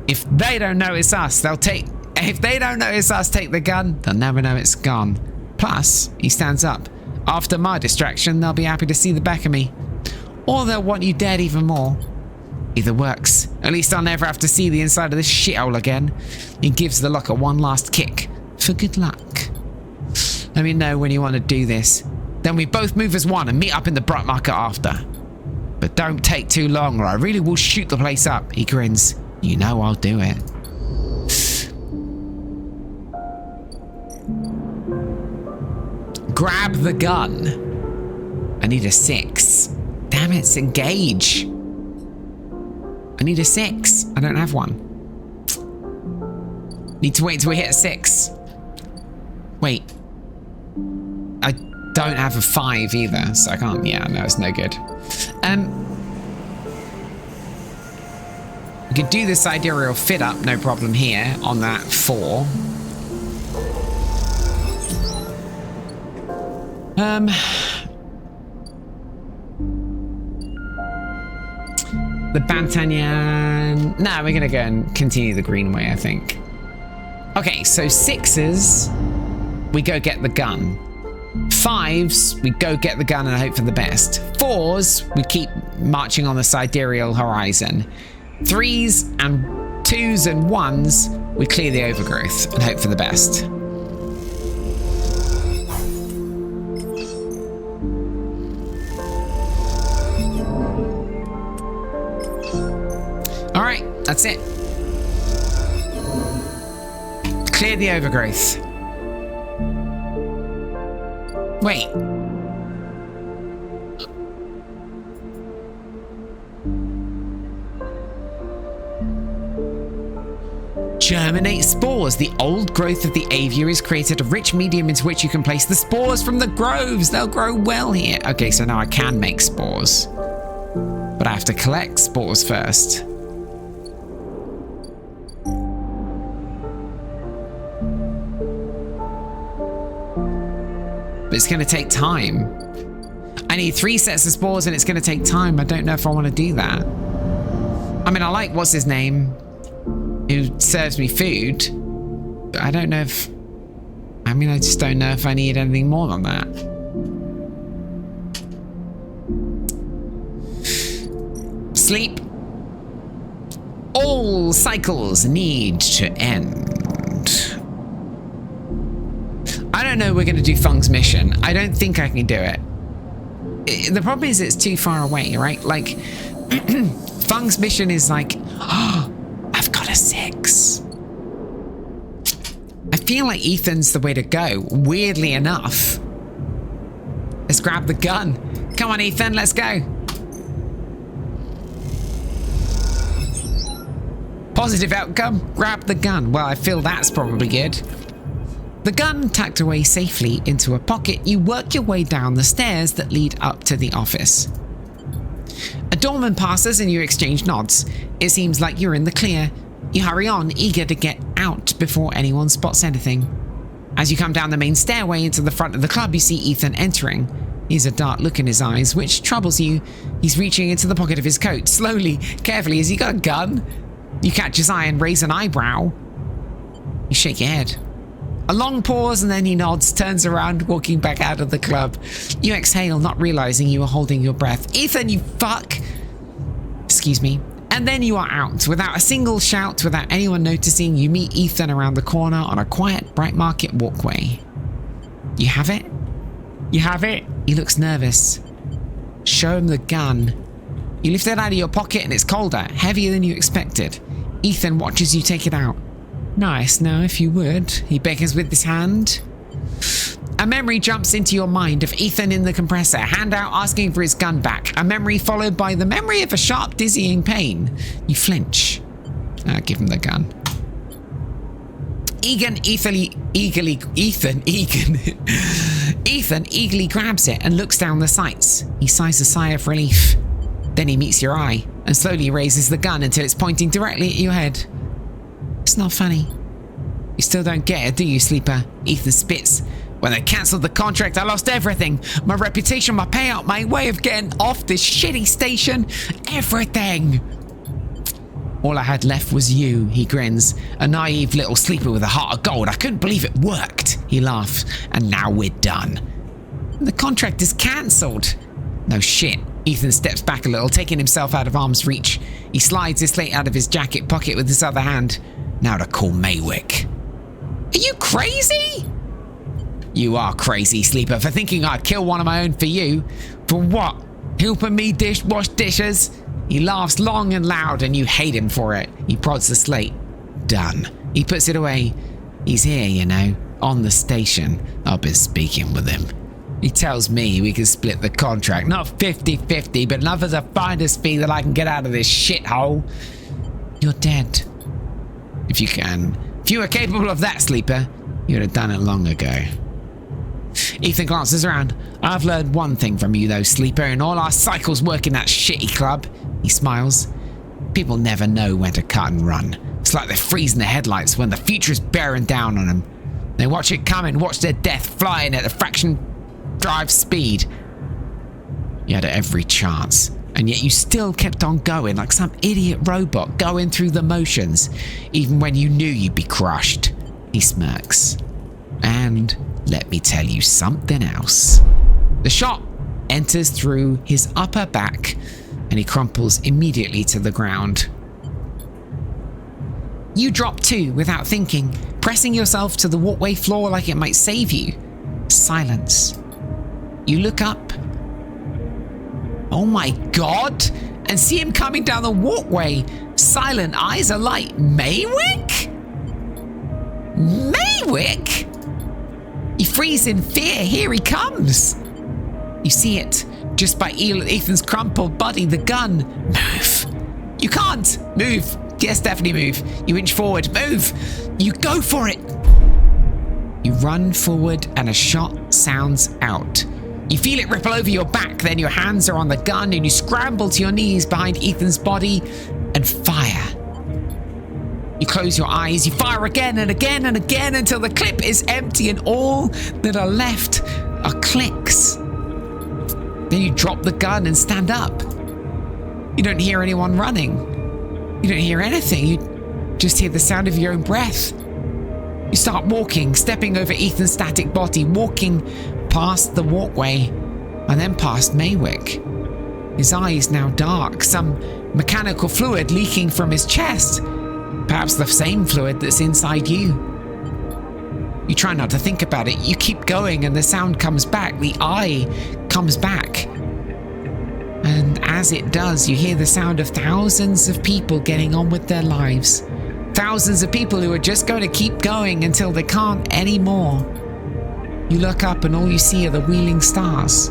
If they don't notice us, If they don't notice us take the gun, they'll never know it's gone. Plus, he stands up. After my distraction, they'll be happy to see the back of me. Or they'll want you dead even more. Either works. At least I'll never have to see the inside of this shithole again. He gives the locker one last kick. For good luck. Let me know when you want to do this. Then we both move as one and meet up in the Bright Market after. But don't take too long or I really will shoot the place up. He grins. You know I'll do it. Grab the gun. I need a 6. Damn it, it's engage. I need a 6. I don't have one. Need to wait until we hit a 6. Wait. I don't have a 5 either, so I can't. Yeah, no, it's no good. We could do the sidereal fit up, no problem here on that 4. The Bantanyan. No, we're gonna go and continue the Greenway, I think. Okay, so 6s, we go get the gun. 5s, we go get the gun and hope for the best. 4s, we keep marching on the sidereal horizon. 3s and 2s and 1s, we clear the overgrowth and hope for the best. All right, that's it. Clear the overgrowth. Wait. Germinate spores. The old growth of the avia is created a rich medium into which you can place the spores from the groves. They'll grow well here. Okay, so now I can make spores. But I have to collect spores first. But it's going to take time. I need 3 sets of spores and it's going to take time. I don't know if I want to do that. I mean, I like what's his name who serves me food, but I don't know if... I mean, I just don't know if I need anything more than that. Sleep. All cycles need to end. I don't know we're going to do Fung's mission. I don't think I can do it. The problem is it's too far away, right? Like, Fung's mission is like, oh, I've got a 6. I feel like Ethan's the way to go, weirdly enough. Let's grab the gun. Come on, Ethan, let's go. Positive outcome, grab the gun. Well, I feel that's probably good. The gun tucked away safely into a pocket, you work your way down the stairs that lead up to the office. A doorman passes and you exchange nods. It seems like you're in the clear. You hurry on, eager to get out before anyone spots anything. As you come down the main stairway into the front of the club, you see Ethan entering. He has a dark look in his eyes, which troubles you. He's reaching into the pocket of his coat. Slowly, carefully. Has he got a gun? You catch his eye and raise an eyebrow. You shake your head. A long pause, and then he nods, turns around, walking back out of the club. You exhale, not realizing you are holding your breath. Ethan, you fuck! Excuse me. And then you are out. Without a single shout, without anyone noticing, you meet Ethan around the corner on a quiet, bright market walkway. You have it? You have it? He looks nervous. Show him the gun. You lift it out of your pocket and it's colder, heavier than you expected. Ethan watches you take it out. Nice, now if you would. He beckons with his hand. A memory jumps into your mind of Ethan in the compressor, hand out asking for his gun back. A memory followed by the memory of a sharp, dizzying pain. You flinch. Give him the gun. Ethan eagerly grabs it and looks down the sights. He sighs a sigh of relief. Then he meets your eye and slowly raises the gun until it's pointing directly at your head. It's not funny. You still don't get it, do you, Sleeper? Ethan spits. When they cancelled the contract, I lost everything. My reputation, my payout, my way of getting off this shitty station. Everything. All I had left was you, he grins. A naive little sleeper with a heart of gold. I couldn't believe it worked. He laughs. And now we're done. The contract is cancelled. No shit. Ethan steps back a little, taking himself out of arm's reach. He slides his slate out of his jacket pocket with his other hand. Now to call Maywick. Are you crazy? You are crazy, Sleeper, for thinking I'd kill one of my own for you. For what? Helping me wash dishes? He laughs long and loud and you hate him for it. He prods the slate. Done. He puts it away. He's here, you know, on the station. I've been speaking with him. He tells me we can split the contract. Not 50-50, but enough as a finder's fee that I can get out of this shithole. You're dead. If you can. If you were capable of that, Sleeper, you would have done it long ago. Ethan glances around. I've learned one thing from you, though, Sleeper, and all our cycles work in that shitty club. He smiles. People never know when to cut and run. It's like they're freezing their headlights when the future is bearing down on them. They watch it come and watch their death flying at a fraction drive speed. You had every chance, and yet you still kept on going like some idiot robot going through the motions, even when you knew you'd be crushed. He smirks. And let me tell you something else. The shot enters through his upper back, and he crumples immediately to the ground. You drop too without thinking, pressing yourself to the walkway floor like it might save you. Silence. You look up. Oh my God! And see him coming down the walkway. Silent eyes alight. Maywick? Maywick? You freeze in fear. Here he comes. You see it just by Ethan's crumpled body, the gun. Move. You can't. Move. Yes, definitely move. You inch forward. Move. You go for it. You run forward and a shot sounds out. You feel it ripple over your back, then your hands are on the gun and you scramble to your knees behind Ethan's body and fire. You close your eyes, you fire again and again and again until the clip is empty and all that are left are clicks. Then you drop the gun and stand up. You don't hear anyone running. You don't hear anything. You just hear the sound of your own breath. You start walking, stepping over Ethan's static body, walking past the walkway and then past Maywick. His eyes now dark, some mechanical fluid leaking from his chest. Perhaps the same fluid that's inside you. You try not to think about it. You keep going and the sound comes back. The eye comes back. And as it does, you hear the sound of thousands of people getting on with their lives. Thousands of people who are just going to keep going until they can't anymore. You look up and all you see are the wheeling stars.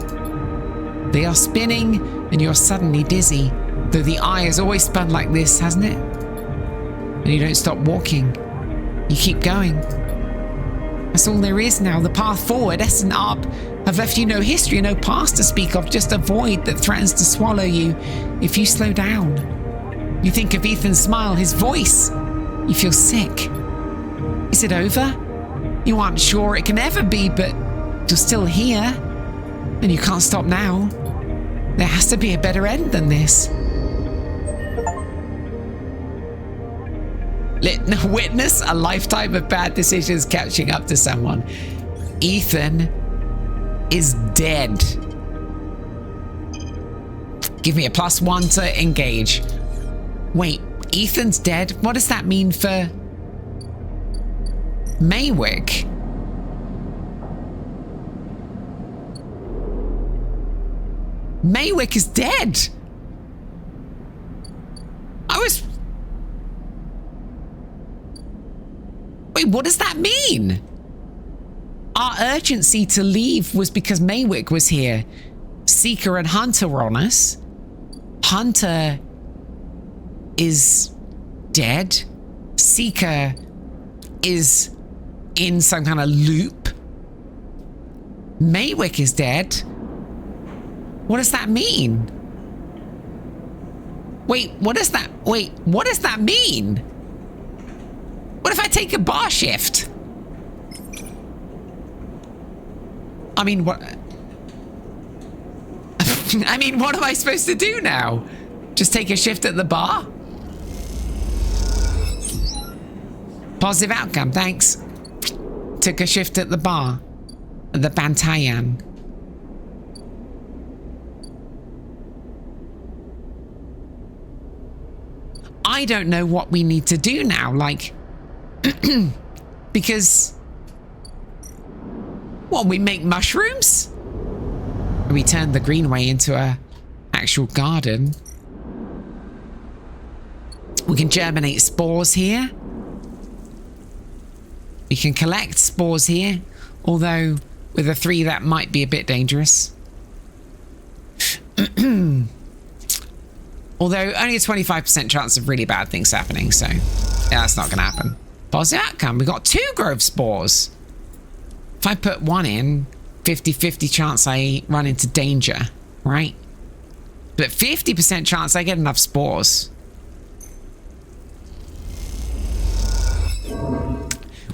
They are spinning and you're suddenly dizzy, though the eye has always spun like this, hasn't it? And you don't stop walking. You keep going. That's all there is now. The path forward, S and up, have left you no history, no past to speak of, just a void that threatens to swallow you if you slow down. You think of Ethan's smile, his voice. You feel sick. Is it over? You aren't sure it can ever be, but you're still here. And you can't stop now. There has to be a better end than this. Witness a lifetime of bad decisions catching up to someone. Ethan is dead. Give me a +1 to engage. Wait, Ethan's dead? What does that mean for Maywick? Maywick is dead. Wait, what does that mean? Our urgency to leave was because Maywick was here. Seeker and Hunter were on us. Hunter is dead. Seeker is in some kind of loop. Maywick is dead. What does that mean? Wait, what does that mean? What if I take a bar shift? I mean, what? I mean, what am I supposed to do now? Just take a shift at the bar? Positive outcome, thanks. Took a shift at the bar. At the Bantayan. I don't know what we need to do now, like... because... What, we make mushrooms? We turn the greenway into a actual garden. We can germinate spores here. We can collect spores here, although with a 3 that might be a bit dangerous. Although only a 25% chance of really bad things happening, so yeah, that's not going to happen. Positive outcome. We got 2 grove spores. If I put 1 in, 50-50 chance I run into danger, right? But 50% chance I get enough spores.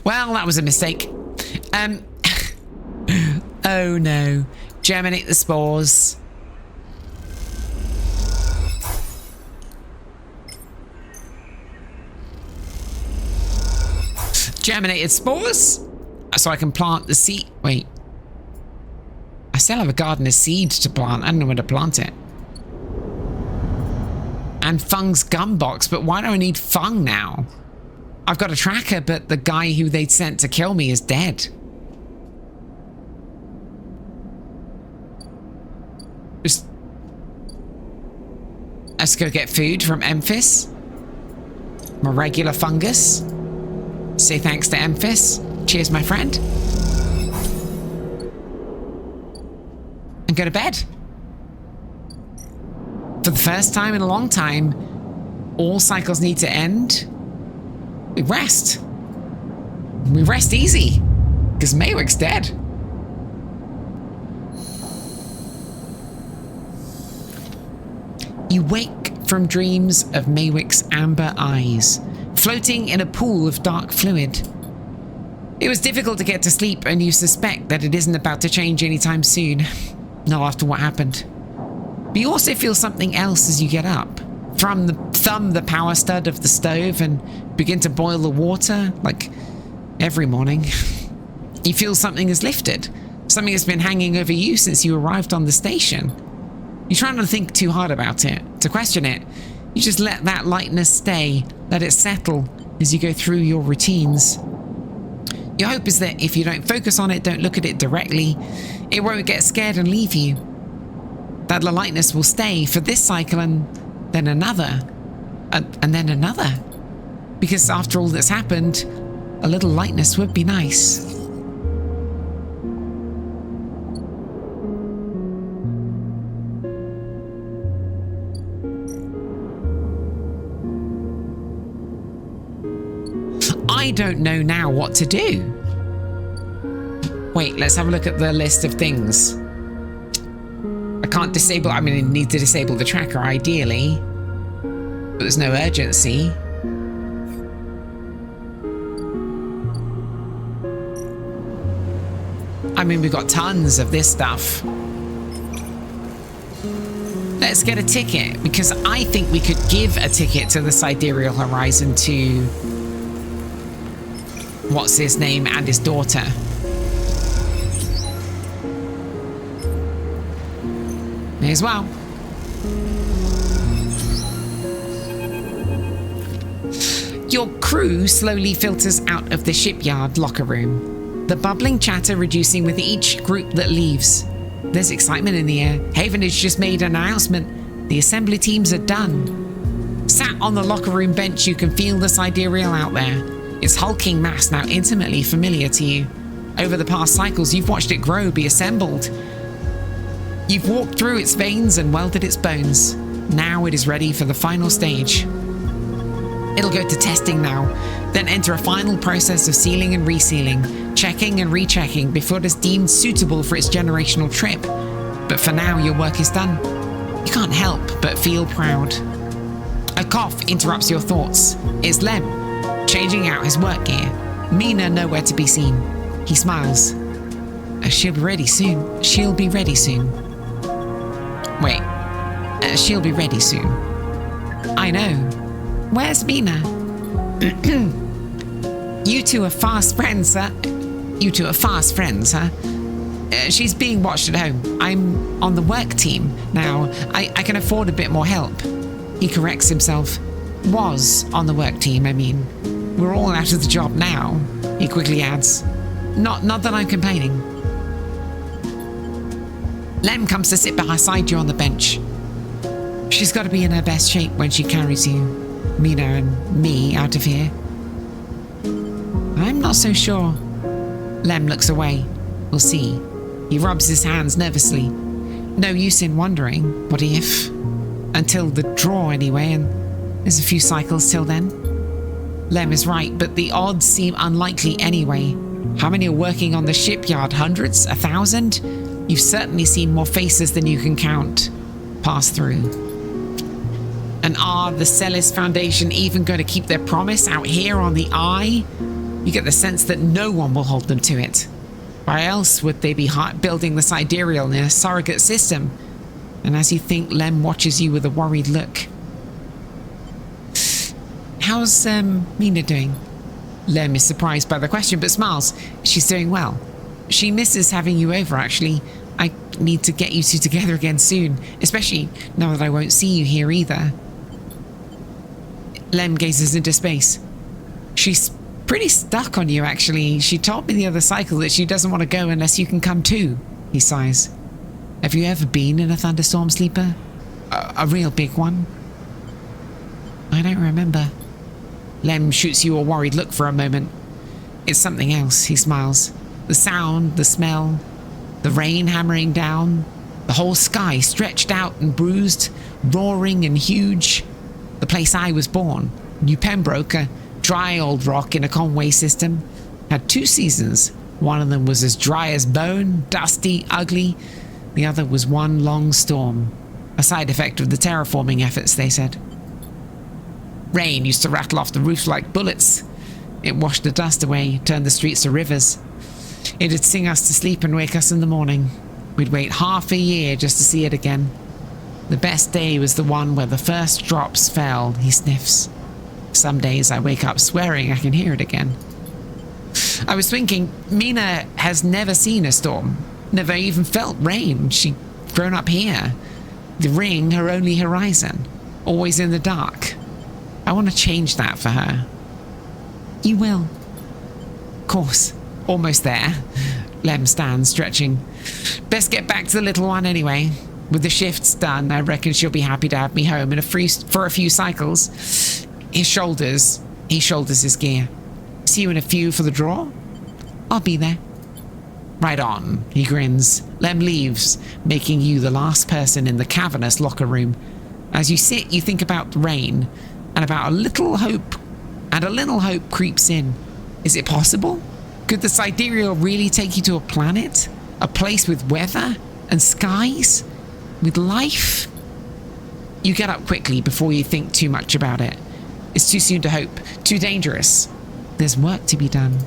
Well, that was a mistake. Oh no. Germinate the spores. Germinated spores, so I can plant the seed. Wait, I still have a gardener's seed to plant. I don't know where to plant it. And Fung's gum box, but why do I need Fung now? I've got a tracker, but the guy who they'd sent to kill me is dead. Just let's go get food from Emphis. My regular fungus. Say thanks to Emphis. Cheers, my friend. And go to bed. For the first time in a long time, all cycles need to end. We rest. We rest easy. Because Maywick's dead. You wake from dreams of Maywick's amber eyes, floating in a pool of dark fluid. It was difficult to get to sleep, and you suspect that it isn't about to change anytime soon. Not after what happened. But you also feel something else as you get up. Thumb the power stud of the stove and begin to boil the water, like every morning. You feel something is lifted. Something has been hanging over you since you arrived on the station. You try not to think too hard about it, to question it. You just let that lightness stay, let it settle as you go through your routines. Your hope is that if you don't focus on it, don't look at it directly, it won't get scared and leave you. That the lightness will stay for this cycle and then another, and then another. Because after all that's happened, a little lightness would be nice. I don't know now what to do. Wait, let's have a look at the list of things. I can't disable, I mean, I need to disable the tracker ideally, but there's no urgency. I mean, we've got tons of this stuff. Let's get a ticket, because I think we could give a ticket to the Sidereal Horizon to... what's his name and his daughter. May as well. Your crew slowly filters out of the shipyard locker room, the bubbling chatter reducing with each group that leaves. There's excitement in the air. Haven has just made an announcement. The assembly teams are done. Sat on the locker room bench, you can feel the Sidereal out there, its hulking mass now intimately familiar to you. Over the past cycles, you've watched it grow, be assembled. You've walked through its veins and welded its bones. Now it is ready for the final stage. It'll go to testing now, then enter a final process of sealing and resealing, checking and rechecking before it is deemed suitable for its generational trip. But for now, your work is done. You can't help but feel proud. A cough interrupts your thoughts. It's Lem, changing out his work gear. Mina nowhere to be seen. He smiles. She'll be ready soon. She'll be ready soon. Wait. She'll be ready soon. I know. Where's Mina? You two are fast friends, huh? You two are fast friends, huh? She's being watched at home. I'm on the work team now. I can afford a bit more help. He corrects himself. Was on the work team, I mean. We're all out of the job now, he quickly adds. Not that I'm complaining. Lem comes to sit beside you on the bench. She's got to be in her best shape when she carries you, Mina and me, out of here. I'm not so sure. Lem looks away. We'll see. He rubs his hands nervously. No use in wondering, what if? Until the draw anyway, and there's a few cycles till then. Lem is right, but the odds seem unlikely anyway. How many are working on the shipyard? Hundreds? 1,000? You've certainly seen more faces than you can count pass through. And are the Celis Foundation even going to keep their promise out here on the Eye? You get the sense that no one will hold them to it. Why else would they be building the Sidereal in a surrogate system? And as you think, Lem watches you with a worried look. How's Mina doing? Lem is surprised by the question, but smiles. She's doing well. She misses having you over, actually. I need to get you two together again soon, especially now that I won't see you here either. Lem gazes into space. She's pretty stuck on you, actually. She told me the other cycle that she doesn't want to go unless you can come too, he sighs. Have you ever been in a thunderstorm, Sleeper? A real big one? I don't remember. Lem shoots you a worried look for a moment. It's something else, he smiles. The sound, the smell, the rain hammering down, the whole sky stretched out and bruised, roaring and huge. The place I was born, New Pembroke, a dry old rock in a Conway system, had 2 seasons. One of them was as dry as bone, dusty, ugly. The other was one long storm, a side effect of the terraforming efforts, they said. Rain used to rattle off the roofs like bullets. It washed the dust away, turned the streets to rivers. It'd sing us to sleep and wake us in the morning. We'd wait half a year just to see it again. The best day was the one where the first drops fell, he sniffs. Some days I wake up swearing I can hear it again. I was thinking, Mina has never seen a storm, never even felt rain. She'd grown up here. The ring, her only horizon, always in the dark. I want to change that for her. You will. Of course. Almost there. Lem stands, stretching. Best get back to the little one anyway. With the shifts done, I reckon she'll be happy to have me home for a few cycles. He shoulders his gear. See you in a few for the draw? I'll be there. Right on, he grins. Lem leaves, making you the last person in the cavernous locker room. As you sit, you think about the rain, and about a little hope. And a little hope creeps in. Is it possible? Could the Sidereal really take you to a planet? A place with weather and skies? With life? You get up quickly before you think too much about it. It's too soon to hope. Too dangerous. There's work to be done.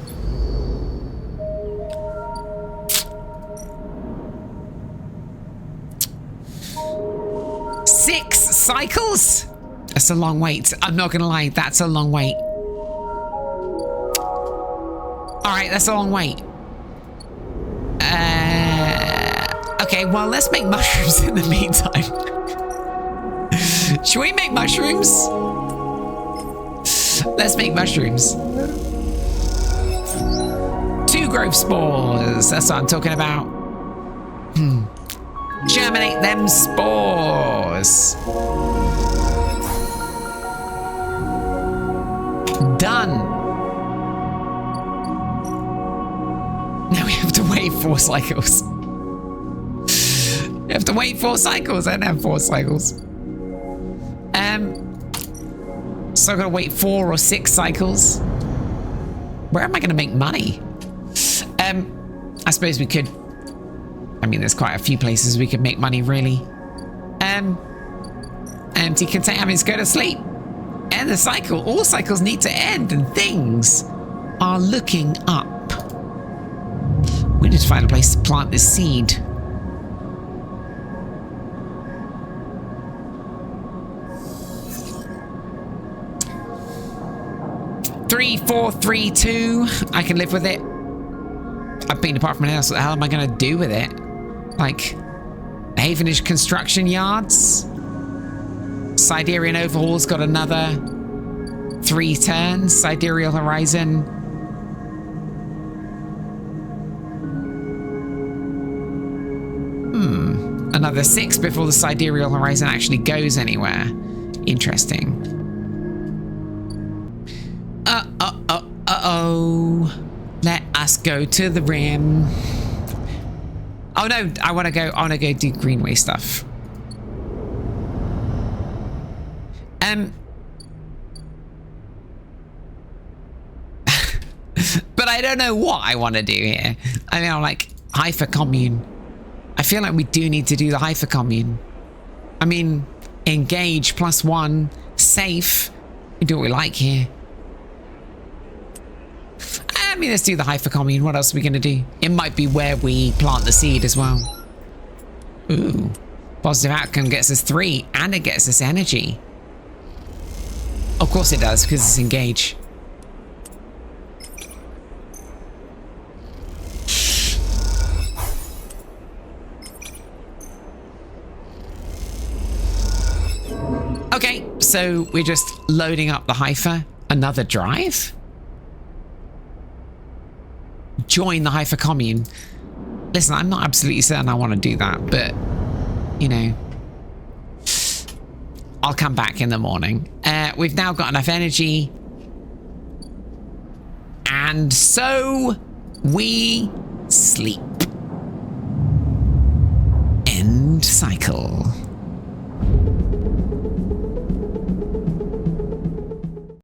6 cycles? That's a long wait. I'm not gonna lie, that's a long wait. Alright, that's a long wait. Okay, well, let's make mushrooms in the meantime. Should we make mushrooms? Let's make mushrooms. 2 growth spores. That's what I'm talking about. Germinate them spores. Done. Now we have to wait 4 cycles. We have to wait 4 cycles. I don't have 4 cycles. So I'm gonna wait 4 or 6 cycles. Where am I gonna make money? I suppose we could. I mean, there's quite a few places we could make money, really. Empty container. I mean, go to sleep. End the cycle. All cycles need to end, and things are looking up. We need to find a place to plant this seed. Three, 4, 3, 2. I can live with it. I've been apart from an house. What the hell am I going to do with it? Like, Havenage construction yards. Siderian Overhaul's got another 3 turns. Sidereal Horizon. Another 6 before the Sidereal Horizon actually goes anywhere. Interesting. Uh-oh. Let us go to the rim. Oh no, I want to go do Greenway stuff. But I don't know what I want to do here. I mean, I'm like, Hyper Commune. I feel like we do need to do the Hyper Commune. I mean, engage +1, safe. We do what we like here. I mean, let's do the Hyper Commune. What else are we going to do? It might be where we plant the seed as well. Ooh. Positive outcome gets us 3, and it gets us energy. Of course it does, because it's engage. Okay, so we're just loading up the Hyper. Another drive? Join the Hyper Commune. Listen, I'm not absolutely certain I want to do that, but, you know, I'll come back in the morning. We've now got enough energy. And so we sleep. End cycle.